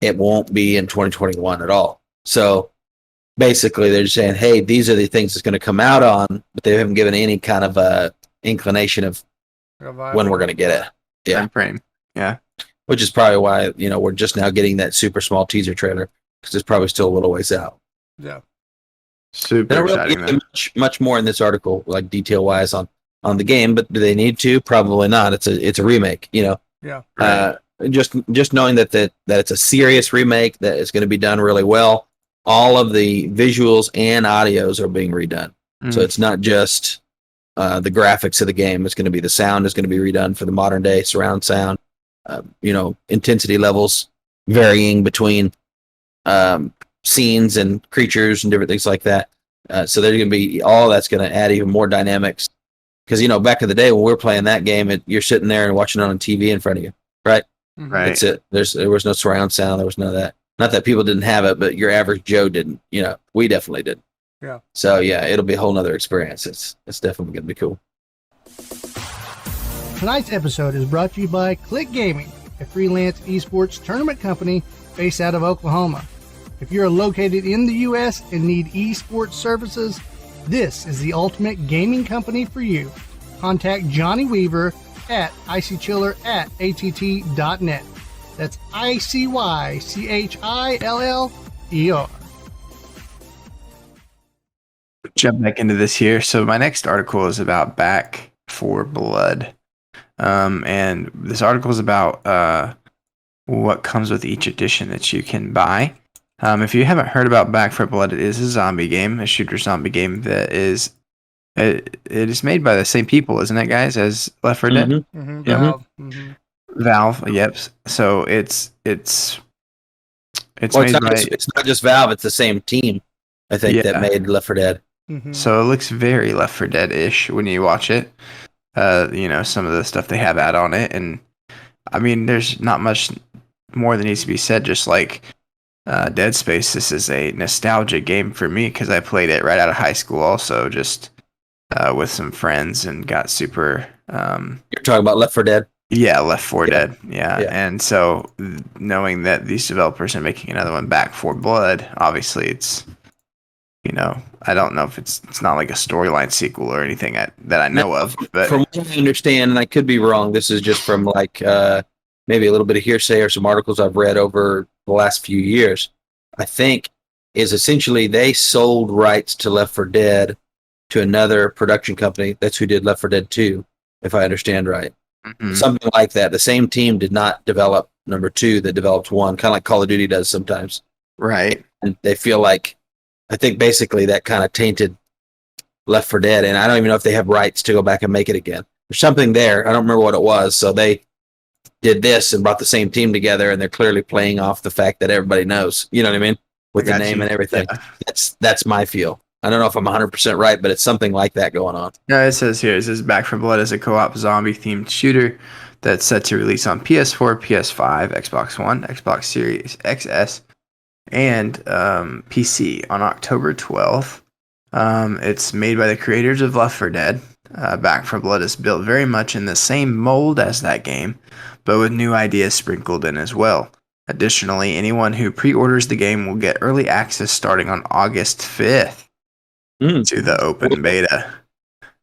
it won't be in 2021 at all. So basically, they're just saying, "Hey, these are the things it's going to come out on," but they haven't given any kind of inclination of when we're going to get it. Yeah. Time frame. Yeah. Which is probably why we're just now getting that super small teaser trailer because it's probably still a little ways out. Yeah. Super They don't really exciting. give much more in this article, like detail wise on the game, but do they need to? Probably not. It's a remake. Yeah. Just knowing that it's a serious remake that is going to be done really well. All of the visuals and audios are being redone, so it's not just the graphics of the game. It's going to be the sound is going to be redone for the modern day surround sound. Intensity levels varying between scenes and creatures and different things like that. So there's going to be all that's going to add even more dynamics. Because back in the day when we were playing that game, you're sitting there and watching it on TV in front of you, right? Mhm. Right. That's it. There was no surround sound. There was none of that. Not that people didn't have it, but your average Joe didn't. We definitely did. Yeah. So yeah, it'll be a whole nother experience. It's definitely going to be cool. Tonight's episode is brought to you by Click Gaming, a freelance esports tournament company based out of Oklahoma. If you're located in the U.S. and need esports services, this is the ultimate gaming company for you. Contact Johnny Weaver at icychiller@att.net. That's ICYCHILLER. Jump back into this here. So my next article is about Back for Blood. And this article is about what comes with each edition that you can buy. If you haven't heard about Back for Blood, it is a zombie game, a shooter zombie game that is it is made by the same people, isn't it, guys, as Left 4 Dead? Mhm. Mm-hmm. Yeah. Valve. Mm-hmm. Valve, yep. So it's Well, made by. it's not just Valve. It's the same team, I think, Yeah. that made Left 4 Dead. Mm-hmm. So it looks very Left 4 Dead-ish when you watch it. Some of the stuff they have out on it, and I mean, there's not much more that needs to be said. Just like Deadspace, this is a nostalgic game for me because I played it right out of high school, also just with some friends, and got super. You're talking about Left 4 Dead. Yeah, Left 4 Dead. Yeah. Yeah. And so knowing that these developers are making another one, Back for Blood, obviously it's, I don't know if it's not like a storyline sequel or anything that I know of. But From what I understand, and I could be wrong, this is just from like maybe a little bit of hearsay or some articles I've read over the last few years. I think is essentially they sold rights to Left 4 Dead to another production company. That's who did Left 4 Dead 2, if I understand right. Mhm. Something like that. The same team did not develop number 2 that developed 1, kind of like Call of Duty does sometimes. Right. And they feel like, I think basically that kind of tainted Left 4 Dead, and I don't even know if they have rights to go back and make it again. There's something there. I don't remember what it was. So they did this and brought the same team together, and they're clearly playing off the fact that everybody knows. You know what I mean? With the name and everything. Yeah. That's my feel. I don't know if I'm 100% right, but it's something like that going on. No, it says Back 4 Blood is a co-op zombie-themed shooter that's set to release on PS4, PS5, Xbox One, Xbox Series XS, and PC on October 12th. It's made by the creators of Left 4 Dead. Back 4 Blood is built very much in the same mold as that game, but with new ideas sprinkled in as well. Additionally, anyone who pre-orders the game will get early access starting on August 5th to the open beta.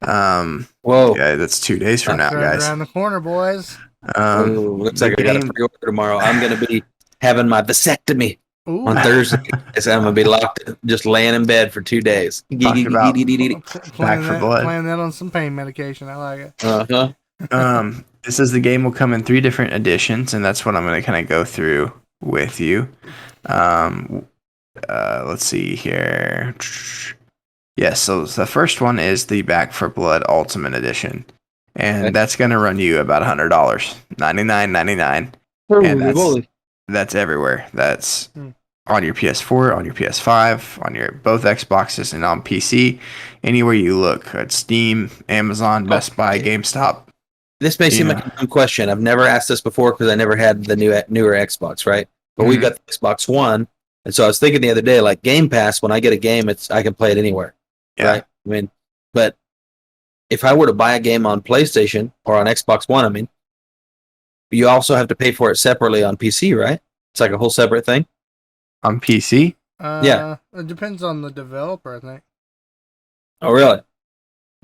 Whoa. Yeah, that's 2 days from now, guys. Around the corner, boys. Looks like I got a pre-order tomorrow. I'm going to be having my vasectomy on Thursday. So I'm going to be locked, just laying in bed for 2 days. Talking about Back 4 Blood. Playing that on some pain medication. I like it. Uh-huh. It says the game will come in 3 different editions, and that's what I'm going to kind of go through with you. Let's see here. Yes, so the first one is the Back 4 Blood Ultimate Edition, and that's going to run you about $100, $99.99, and that's everywhere. That's on your PS4, on your PS5, on your both Xboxes, and on PC. Anywhere you look, at Steam, Amazon, Best Buy, GameStop. This may seem like a dumb question. I've never asked this before because I never had the newer Xbox, right? But we got the Xbox One, and so I was thinking the other day, like Game Pass. When I get a game, I can play it anywhere, right? I mean, but if I were to buy a game on PlayStation or on Xbox One, I mean, you also have to pay for it separately on PC, right? It's like a whole separate thing on PC. Yeah, it depends on the developer, I think. Oh, really?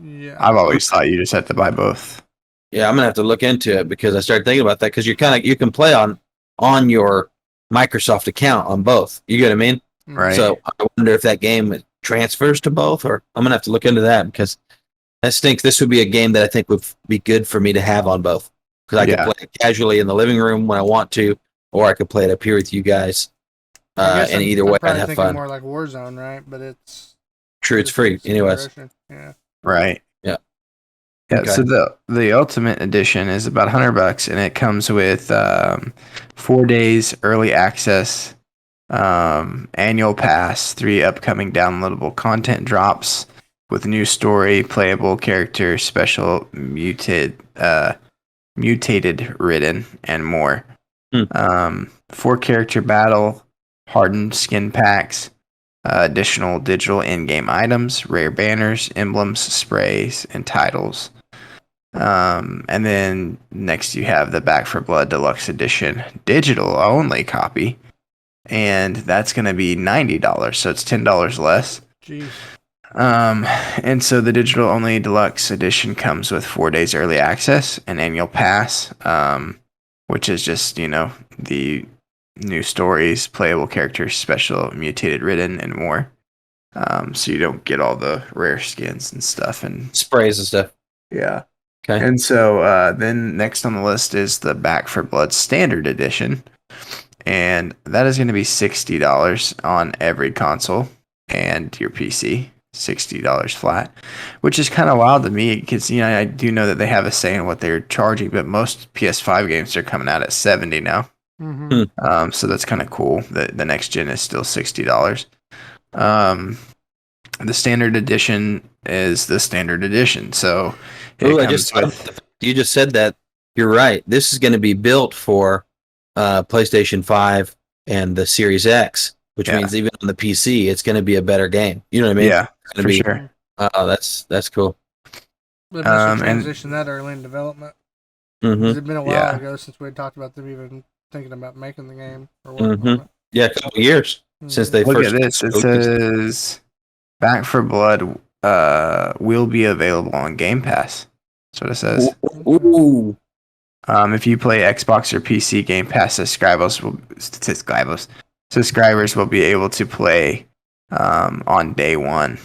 Yeah, I've always thought you just had to buy both. Yeah, I'm gonna have to look into it because I started thinking about that because you can play on your Microsoft account on both. You get what I mean? Right. So I wonder if that game transfers to both, or I'm gonna have to look into that because that stinks. This would be a game that I think would be good for me to have on both because I could play it casually in the living room when I want to, or I could play it up here with you guys. And either way, I'd have fun. More like Warzone, right? But it's true. It's free, anyways. Yeah. Right. Yeah. Yeah. Okay. So the Ultimate Edition is about $100, and it comes with 4 days early access, annual pass, 3 upcoming downloadable content drops with new story, playable character, special mutated written, and more. 4 character battle, hardened skin packs, additional digital in-game items, rare banners, emblems, sprays, and titles. And then next you have the Back 4 Blood Deluxe Edition digital only copy, and that's going to be $90, so it's $10 less. Jeez. And so the digital only deluxe edition comes with 4 days early access, an annual pass, which is just, the new stories, playable characters, special mutated written, and more. So you don't get all the rare skins and stuff and sprays and stuff. Yeah. Okay. And so then next on the list is the Back 4 Blood Standard Edition, and that is going to be $60 on every console and your PC. $60 flat, which is kind of wild to me because I do know that they have a say in what they're charging, but most PS5 games are coming out at $70 now. So that's kind of cool. The next gen is still $60. The standard edition is the standard edition, so you just said that. You're right. This is going to be built for PlayStation 5 and the Series X, which means even on the PC, it's going to be a better game. You know what I mean? Yeah, for sure. That's cool. But transition that early in development. It's been a while ago since we had talked about them even thinking about making the game or working on it. Yeah, a couple of years since they Look first. Look at this. It says Back 4 Blood will be available on Game Pass. That's what it says. Ooh. If you play Xbox or PC, Game Pass subscribers will be able to play on day one.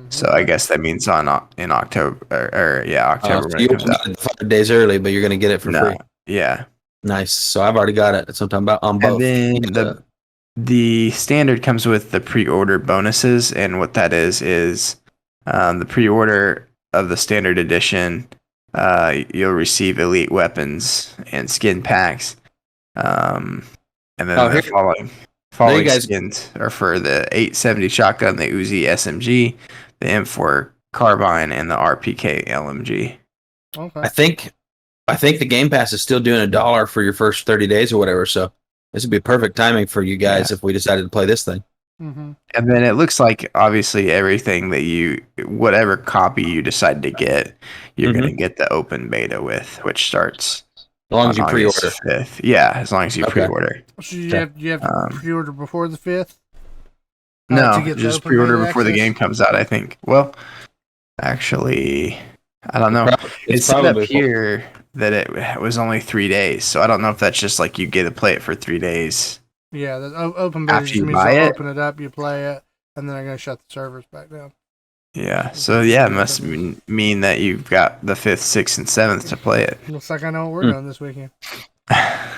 So I guess that means in October, October So when you it comes won't out. get it 5 days early, but you're going to get it for free. Yeah. Nice. So I've already got it. That's what I'm talking about on both. And then the standard comes with the pre-order bonuses, and what that is the pre-order of the standard edition. You'll receive elite weapons and skin packs, and then the following skins are for the 870 shotgun, the Uzi SMG, the M4 carbine, and the RPK LMG. Okay. I think the Game Pass is still doing $1 for your first 30 days or whatever. So this would be perfect timing for you guys if we decided to play this thing. Mm-hmm. And then it looks like obviously everything that whatever copy you decide to get, you're going to get the open beta with, which starts as long as you pre-order. 5th. Yeah, as long as you pre-order. So you have to pre-order before the 5th? No, just pre-order before the game comes out, I think. Well, actually, I don't know. It's set up here that it was only 3 days, so I don't know if that's just like you get to play it for 3 days. Yeah, the open beta just means you open it up, you play it, and then they're going to shut the servers back down. Yeah, so it must mean that you've got the 5th, 6th, and 7th to play it. Looks like I know what we're doing this weekend.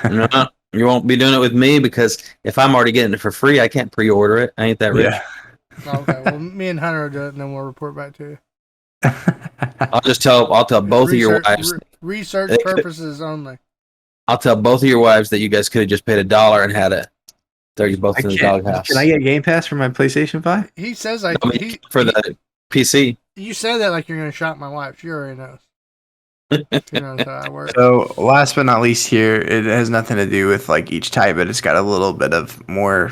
No, you won't be doing it with me because if I'm already getting it for free, I can't pre-order it. I ain't that rich. Yeah. Okay, well, me and Hunter will do it, and then we'll report back to you. I'll tell both of your wives. Research purposes only. I'll tell both of your wives that you guys could have just paid $1 and had it. Throw you both in the doghouse. Can I get Game Pass for my PlayStation 5? He says for the PC. You say that like you're going to shock my wife. She already knows. She knows how I work. So last but not least here, it has nothing to do with like each type, but it's got a little bit of more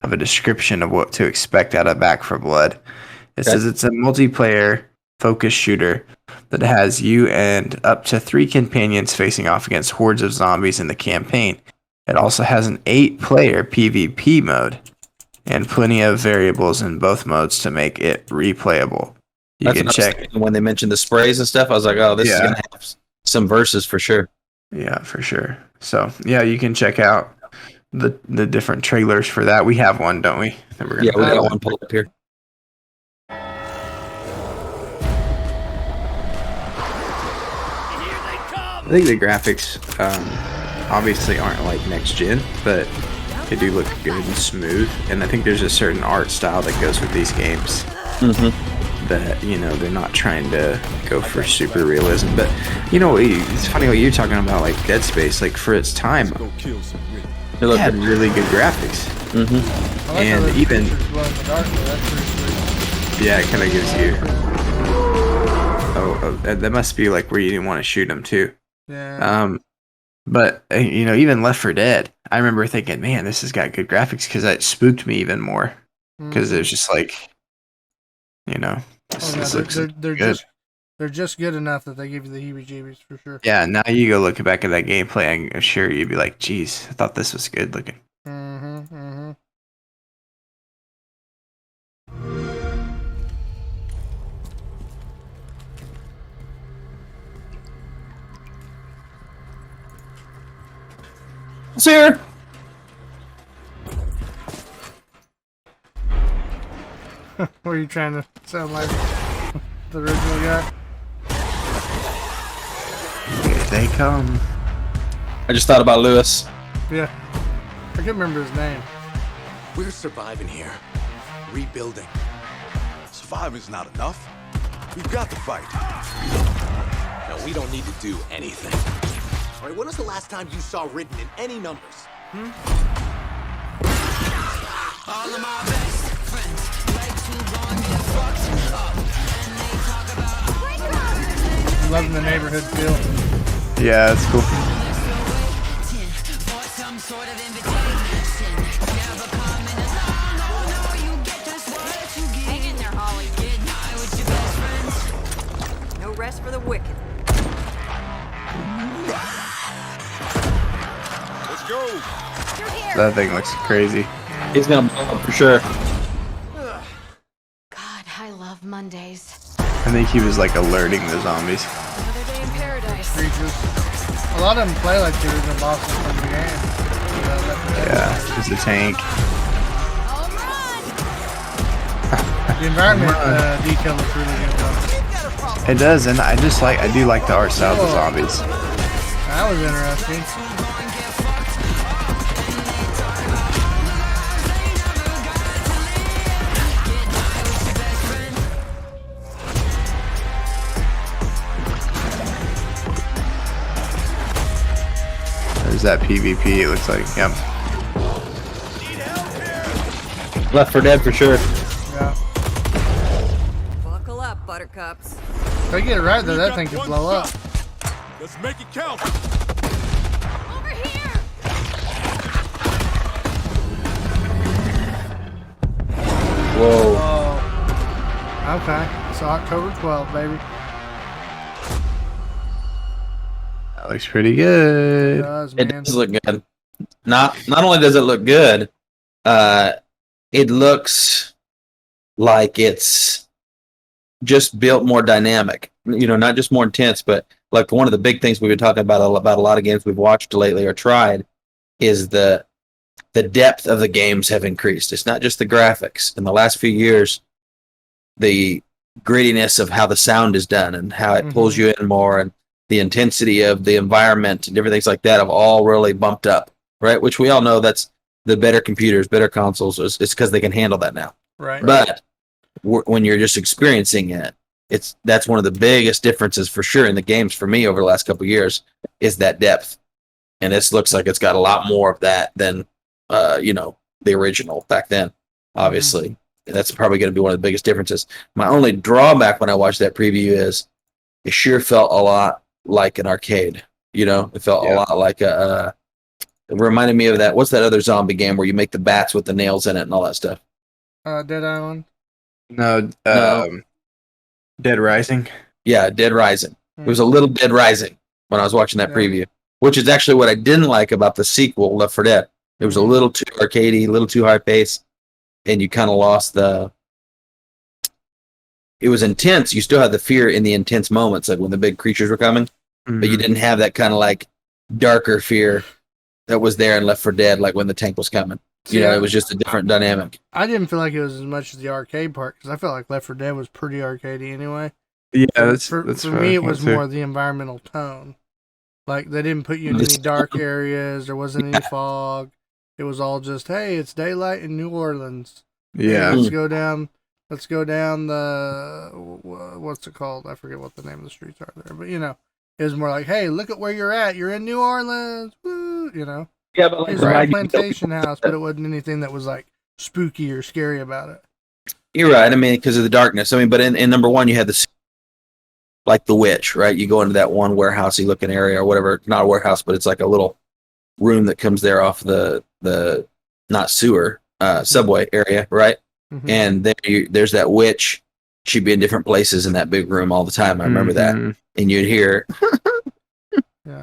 of a description of what to expect out of Back 4 Blood. It says it's a multiplayer focused shooter that has you and up to 3 companions facing off against hordes of zombies in the campaign. It also has an 8-player PvP mode and plenty of variables in both modes to make it replayable. You can check when they mentioned the sprays and stuff. I was like, "Oh, this is gonna have some verses for sure." Yeah, for sure. So yeah, you can check out the different trailers for that. We have one, don't we? We got one pulled up here. I think the graphics obviously aren't like next gen, but they do look good and smooth. And I think there's a certain art style that goes with these games. That they're not trying to go for super realism, but it's funny what you're talking about, like Deadspace, like for its time, it had really good graphics, and even it kind of gives you that must be like where you didn't want to shoot them too. But even Left 4 Dead, I remember thinking, man, this has got good graphics, because that spooked me even more, because it was just like they're just good enough that they give you the heebie-jeebies for sure. Yeah, now you go look back at that gameplay, I'm sure you'd be like, geez, I thought this was good looking. It's here. Were you trying to sound like the original guy? Here they come. I just thought about Lewis. Yeah. I can't remember his name. We're surviving here. Rebuilding. Surviving's not enough. We've got to fight. No, we don't need to do anything. All right, when was the last time you saw written in any numbers? All of my best friends like to go and get fucked up, and they talk about Loving the neighborhood feel. Yeah, that's cool. for some sort of invitation. Never coming along. Oh no, you get just what you get. Hang in there, Holly. Get high with your best friends. No rest for the wicked. Let's go. You're here. That thing looks crazy. He's gonna blow up for sure. God, I love Mondays. I think he was like alerting the zombies. Another day in paradise. Creatures. A lot of them play like the original bosses from the game. Yeah, there's the tank. All right. The environment detail looks really good though. It does, and I do like the art style of the zombies. That was interesting. There's that PvP, it looks like. Yep. Left 4 Dead for sure. Yeah. Buckle up, buttercups. If I get it right though, that thing could blow up. Let's make it count. Over here! Whoa. Oh. Okay. So October 12th, baby. That looks pretty It good. does, It man. does look good. Not only does it look good, it looks like it's just built more dynamic. You know, not just more intense, but like one of the big things we've been talking about a lot of games we've watched lately or tried is the depth of the games have increased. It's not just the graphics. In the last few years, the grittiness of how the sound is done and how it pulls you in more, and the intensity of the environment and different things like that have all really bumped up, right? Which we all know that's the better computers, better consoles. It's because they can handle that now. Right. But when you're just experiencing it, that's one of the biggest differences for sure in the games for me over the last couple of years is that depth. And this looks like it's got a lot more of that than the original back then. Obviously, that's probably going to be one of the biggest differences. My only drawback when I watched that preview is it sure felt a lot like an arcade. You know, it felt a lot like it reminded me of that. What's that other zombie game where you make the bats with the nails in it and all that stuff? Dead Island. No, Dead Rising. Yeah, Dead Rising. It was a little Dead Rising when I was watching that preview, which is actually what I didn't like about the sequel, Left 4 Dead. It was a little too arcadey, a little too high pace, and you kind of lost it was intense. You still had the fear in the intense moments, like when the big creatures were coming, but you didn't have that kind of like darker fear that was there in Left 4 Dead, like when the tank was coming. You know, it was just a different dynamic. I didn't feel like it was as much as the arcade part because I felt like Left 4 Dead was pretty arcadey anyway. Yeah, for me, it was more the environmental tone. Like they didn't put you in any dark areas. There wasn't any fog. It was all just, hey, it's daylight in New Orleans. Yeah, Hey, let's go down the what's it called? I forget what the name of the streets are there, but it was more like, hey, look at where you're at. You're in New Orleans. Woo, Yeah, but it was like a plantation house, but it wasn't anything that was like spooky or scary about it. You're right. I mean, because of the darkness. I mean, but in number one, you had like the witch, right? You go into that one warehousey looking area or whatever. Not a warehouse, but it's like a little room that comes there off the not sewer, subway area, right? Mm-hmm. And there's that witch. She'd be in different places in that big room all the time. I remember that. And you'd hear. Yeah.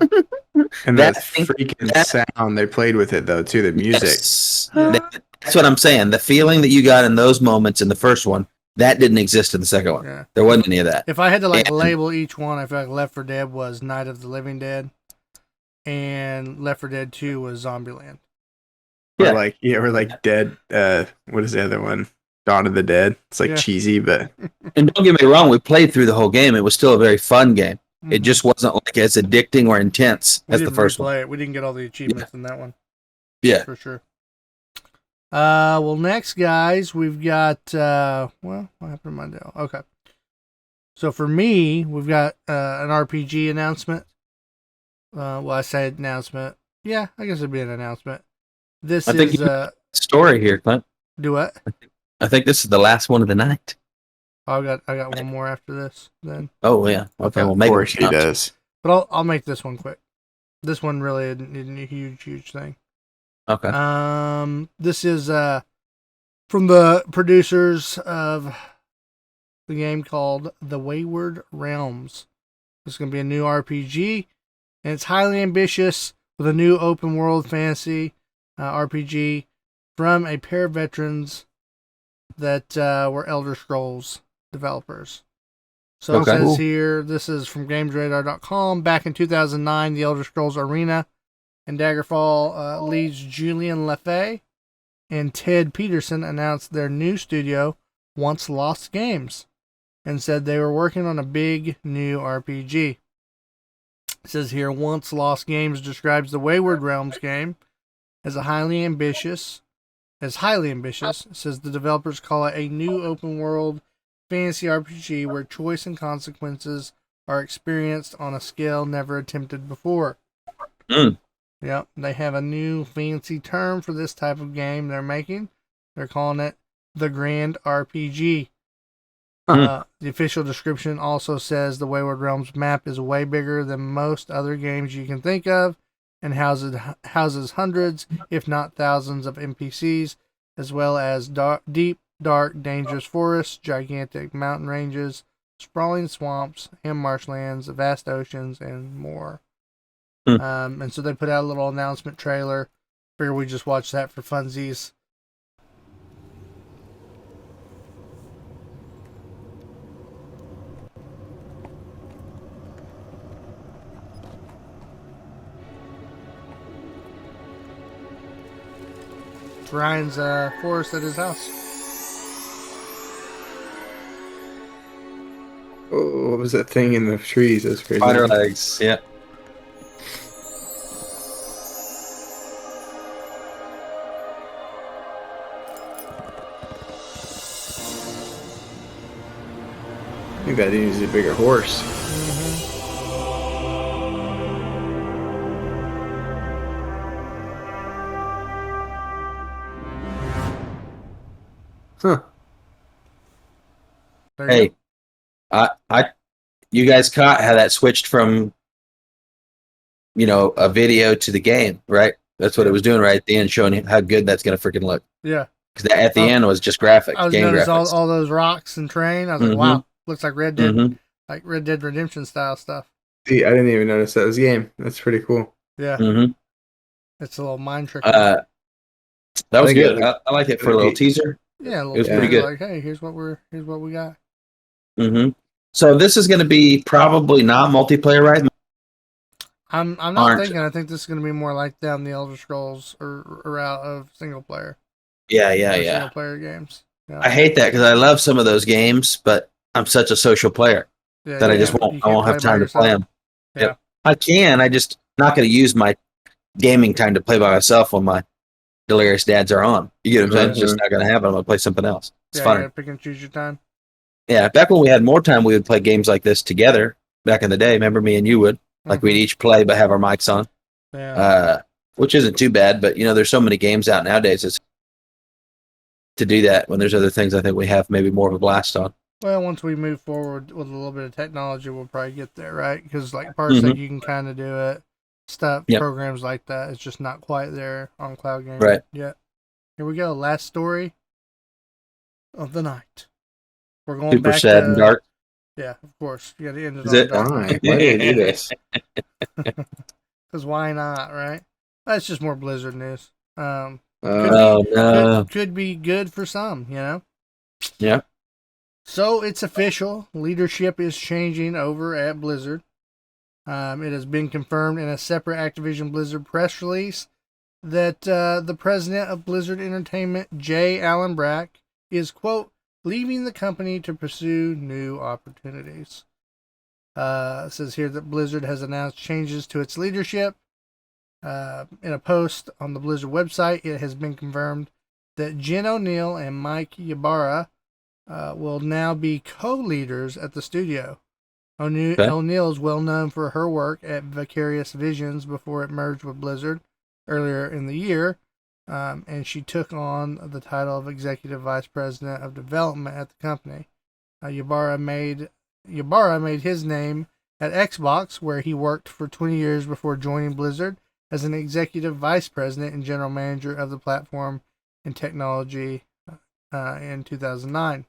And that freaking sound, they played with it though too. The music. Yes. That's what I'm saying. The feeling that you got in those moments in the first one, that didn't exist in the second one. Yeah. There wasn't any of that. If I had to label each one, I feel like Left 4 Dead was Night of the Living Dead, and Left 4 Dead 2 was Zombieland. Yeah. Or like Dead. What is the other one? Dawn of the Dead. It's like cheesy, but. And don't get me wrong, we played through the whole game. It was still a very fun game. Mm-hmm. It just wasn't like as addicting or intense as the first one. We didn't get all the achievements in that one. Yeah, for sure. Well, next, guys, we've got. What happened to my deal? Okay. So for me, we've got an RPG announcement. Well, I said announcement. Yeah, I guess it'd be an announcement. This is a story here, Clint. Do what? I think this is the last one of the night. I got one more after this. Then. Oh yeah. Okay. Well, maybe he does. But I'll make this one quick. This one really isn't a huge thing. Okay. This is from the producers of the game called The Wayward Realms. This is going to be a new RPG, and it's highly ambitious with a new open world fantasy RPG from a pair of veterans that were Elder Scrolls developers. So It says here, this is from GamesRadar.com. Back in 2009, the Elder Scrolls Arena and Daggerfall leads Julian Lefay and Ted Peterson announced their new studio, Once Lost Games and said they were working on a big new RPG. It says here, Once Lost Games describes the Wayward Realms game as highly ambitious. It says the developers call it a new open world fantasy RPG where choice and consequences are experienced on a scale never attempted before. Yep, they have a new fancy term for this type of game they're making. They're calling it the Grand RPG. The official description also says the Wayward Realms map is way bigger than most other games you can think of and houses hundreds, if not thousands, of NPCs, as well as deep, dark, dangerous forests, gigantic mountain ranges, sprawling swamps and marshlands, vast oceans, and more. And so they put out a little announcement trailer. Figure we just watch that for funsies. Ryan's forest at his house. Oh, what was that thing in the trees? That's crazy. Spider legs, yeah. I think that needs a bigger horse. Huh. Hey, you guys caught how that switched from, a video to the game, right? That's what it was doing right at the end, showing how good that's going to freaking look. Yeah. Because at the end was just graphics. I was game noticing graphics. all those rocks and terrain. I was like, wow, looks like Red Dead, like Red Dead Redemption style stuff. See, I didn't even notice that was a game. That's pretty cool. Yeah. It's a little mind trick. That was good. I like it for a little teaser. Yeah, a little it was pretty good. Like, hey, here's what we got. So this is going to be probably not multiplayer, right? I'm not thinking. I think this is going to be more like down the Elder Scrolls or route of single player. Yeah. Single player games. Yeah. I hate that because I love some of those games, but I'm such a social player that I won't have time to play them. Yeah. Yep. I can. I just not going to use my gaming time to play by myself when my Delirious Dads are on. You get what I'm saying? It's just not going to happen. I'm going to play something else. It's fun. Pick and choose your time. Yeah, back when we had more time, we would play games like this together. Back in the day, remember me and you would like we'd each play but have our mics on. Yeah. Which isn't too bad, but there's so many games out nowadays. It's to do that when there's other things I think we have maybe more of a blast on. Well, once we move forward with a little bit of technology, we'll probably get there, right? Because like Parsec, you can kind of do it. Programs like that, it's just not quite there on cloud gaming. Right. Yet. Here we go. Last story of the night. We're going Super back sad to, and dark. Yeah, of course. You got to end it Is on it? dark. Why do you do this? Because why not, right? That's just more Blizzard news. Could be good for some, Yeah. So it's official. Leadership is changing over at Blizzard. It has been confirmed in a separate Activision Blizzard press release that the president of Blizzard Entertainment, J. Allen Brack, is, quote, leaving the company to pursue new opportunities. It says here that Blizzard has announced changes to its leadership. In a post on the Blizzard website, it has been confirmed that Jen O'Neill and Mike Ybarra will now be co-leaders at the studio. O'Neill is well known for her work at Vicarious Visions before it merged with Blizzard earlier in the year, and she took on the title of Executive Vice President of Development at the company. Ybarra made his name at Xbox, where he worked for 20 years before joining Blizzard as an Executive Vice President and General Manager of the platform and technology in 2009.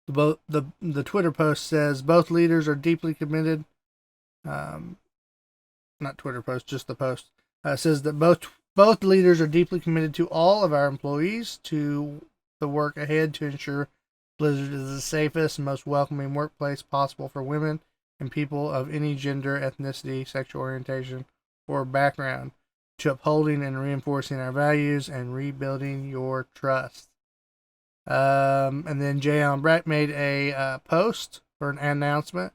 The Twitter post says both leaders are deeply committed. Not Twitter post, just the post. Says that both leaders are deeply committed to all of our employees to the work ahead to ensure Blizzard is the safest and most welcoming workplace possible for women and people of any gender, ethnicity, sexual orientation, or background, to upholding and reinforcing our values and rebuilding your trust. And then Jay Allen Brack made a post for an announcement.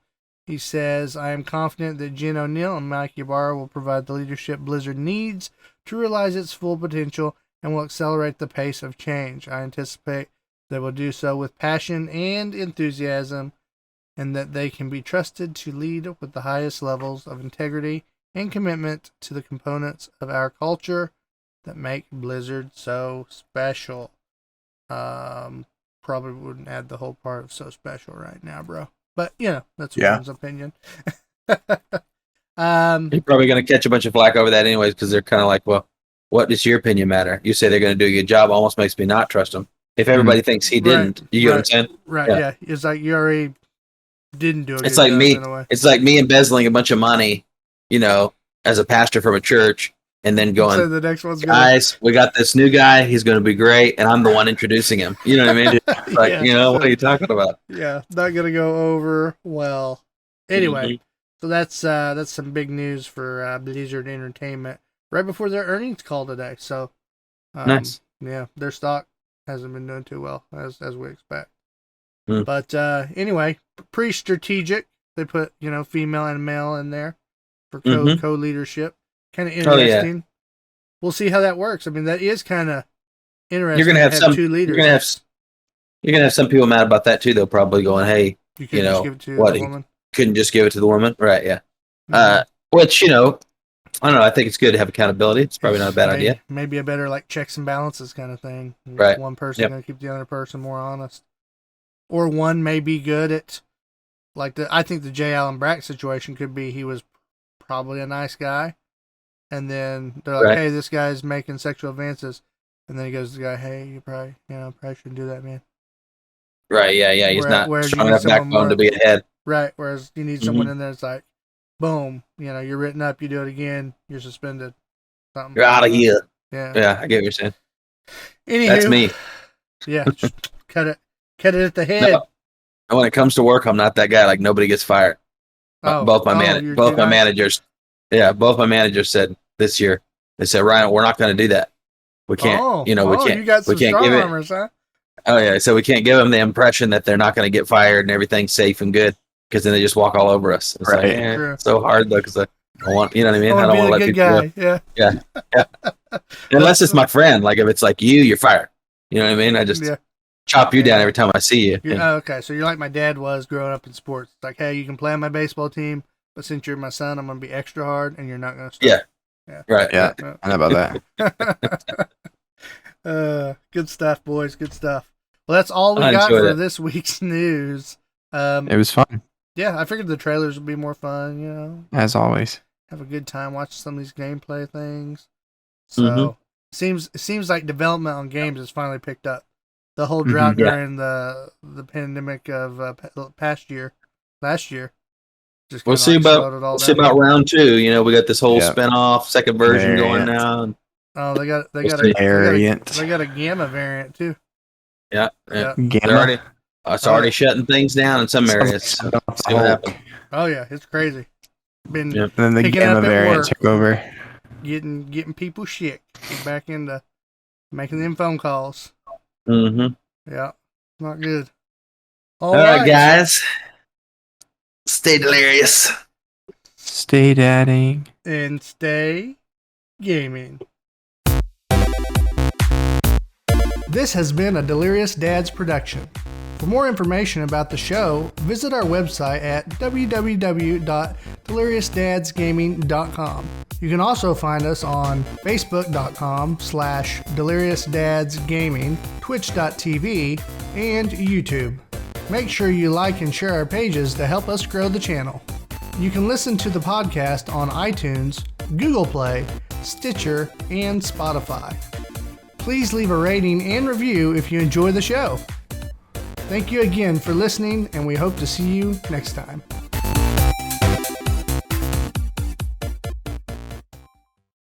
He says, I am confident that Jen O'Neill and Mike Ybarra will provide the leadership Blizzard needs to realize its full potential and will accelerate the pace of change. I anticipate they will do so with passion and enthusiasm, and that they can be trusted to lead with the highest levels of integrity and commitment to the components of our culture that make Blizzard so special. Probably wouldn't add the whole part of so special right now, bro. But, that's one's opinion. You're probably going to catch a bunch of flack over that anyways, because they're kind of like, well, what does your opinion matter? You say they're going to do a good job, almost makes me not trust them. If everybody thinks he didn't, you get what I'm saying? Right, yeah. It's like you already didn't do a it's good like job me. in a way. It's like me embezzling a bunch of money, as a pastor from a church, and then going, So the next one's guys, we got this new guy. He's going to be great, and I'm the one introducing him. You know what I mean? Like, what are you talking about? Yeah, not going to go over well. Anyway, so that's some big news for Blizzard Entertainment right before their earnings call today. So, Nice. Yeah, their stock hasn't been doing too well as we expect. Mm. But anyway, pretty strategic. They put female and male in there for co-leadership. Kind of interesting. Yeah. We'll see how that works. I mean, that is kind of interesting. You're gonna have some two leaders. You're gonna have some people mad about that too. They'll probably going, "Hey, You couldn't just give it to what? the woman. Couldn't just give it to the woman, right? Yeah. Which I don't know. I think it's good to have accountability. It's probably not a bad idea. Maybe a better checks and balances kind of thing. Right. One person gonna keep the other person more honest, or one may be good at I think the J. Allen Brack situation could be he was probably a nice guy. And then they're like, hey, this guy's making sexual advances. And then he goes to the guy, hey, you probably shouldn't do that, man. Right, yeah. He's not strong enough backbone to be ahead. Right, whereas you need someone in there that's like, boom, you're written up, you do it again, you're suspended. Something You're out of here. Yeah, I get what you're saying. Anywho, that's me. Yeah, just cut it at the head. No. And when it comes to work, I'm not that guy. Like, nobody gets fired. Both my managers. Yeah, both my managers said this year. They said, Ryan, we're not going to do that. We can't. We can't. You got some we can't strong give it. armors, huh? Oh yeah, so we can't give them the impression that they're not going to get fired and everything's safe and good, because then they just walk all over us. It's it's so hard though, because I want, I mean, I don't want to let people. Guy. Yeah. Unless it's my friend. Like if it's like you're fired. You know what I mean? I just chop you down every time I see you. Okay, so you're like my dad was growing up in sports. It's like, hey, you can play on my baseball team, but since you're my son, I'm going to be extra hard, and you're not going to start. Yeah. Right. Yeah. I know about that. Good stuff, boys. Good stuff. Well, that's all we got for this week's news. It was fun. Yeah, I figured the trailers would be more fun, As always. Have a good time watching some of these gameplay things. So, seems like development on games has finally picked up. The whole drought during the pandemic of last year. We'll see about round 2. We got this whole spinoff second version going now. Oh, they got a variant. They got a gamma variant too. Yeah. Gamma. It's already shutting things down in some areas. See what happens. Oh yeah, it's crazy. And then the gamma variant took over. Getting people shit. Get back into making them phone calls. Yeah, not good. All right, guys. Stay delirious. Stay dadding. And stay gaming. This has been a Delirious Dads production. For more information about the show, visit our website at www.deliriousdadsgaming.com. You can also find us on facebook.com/deliriousdadsgaming, twitch.tv, and YouTube. Make sure you like and share our pages to help us grow the channel. You can listen to the podcast on iTunes, Google Play, Stitcher, and Spotify. Please leave a rating and review if you enjoy the show. Thank you again for listening, and we hope to see you next time.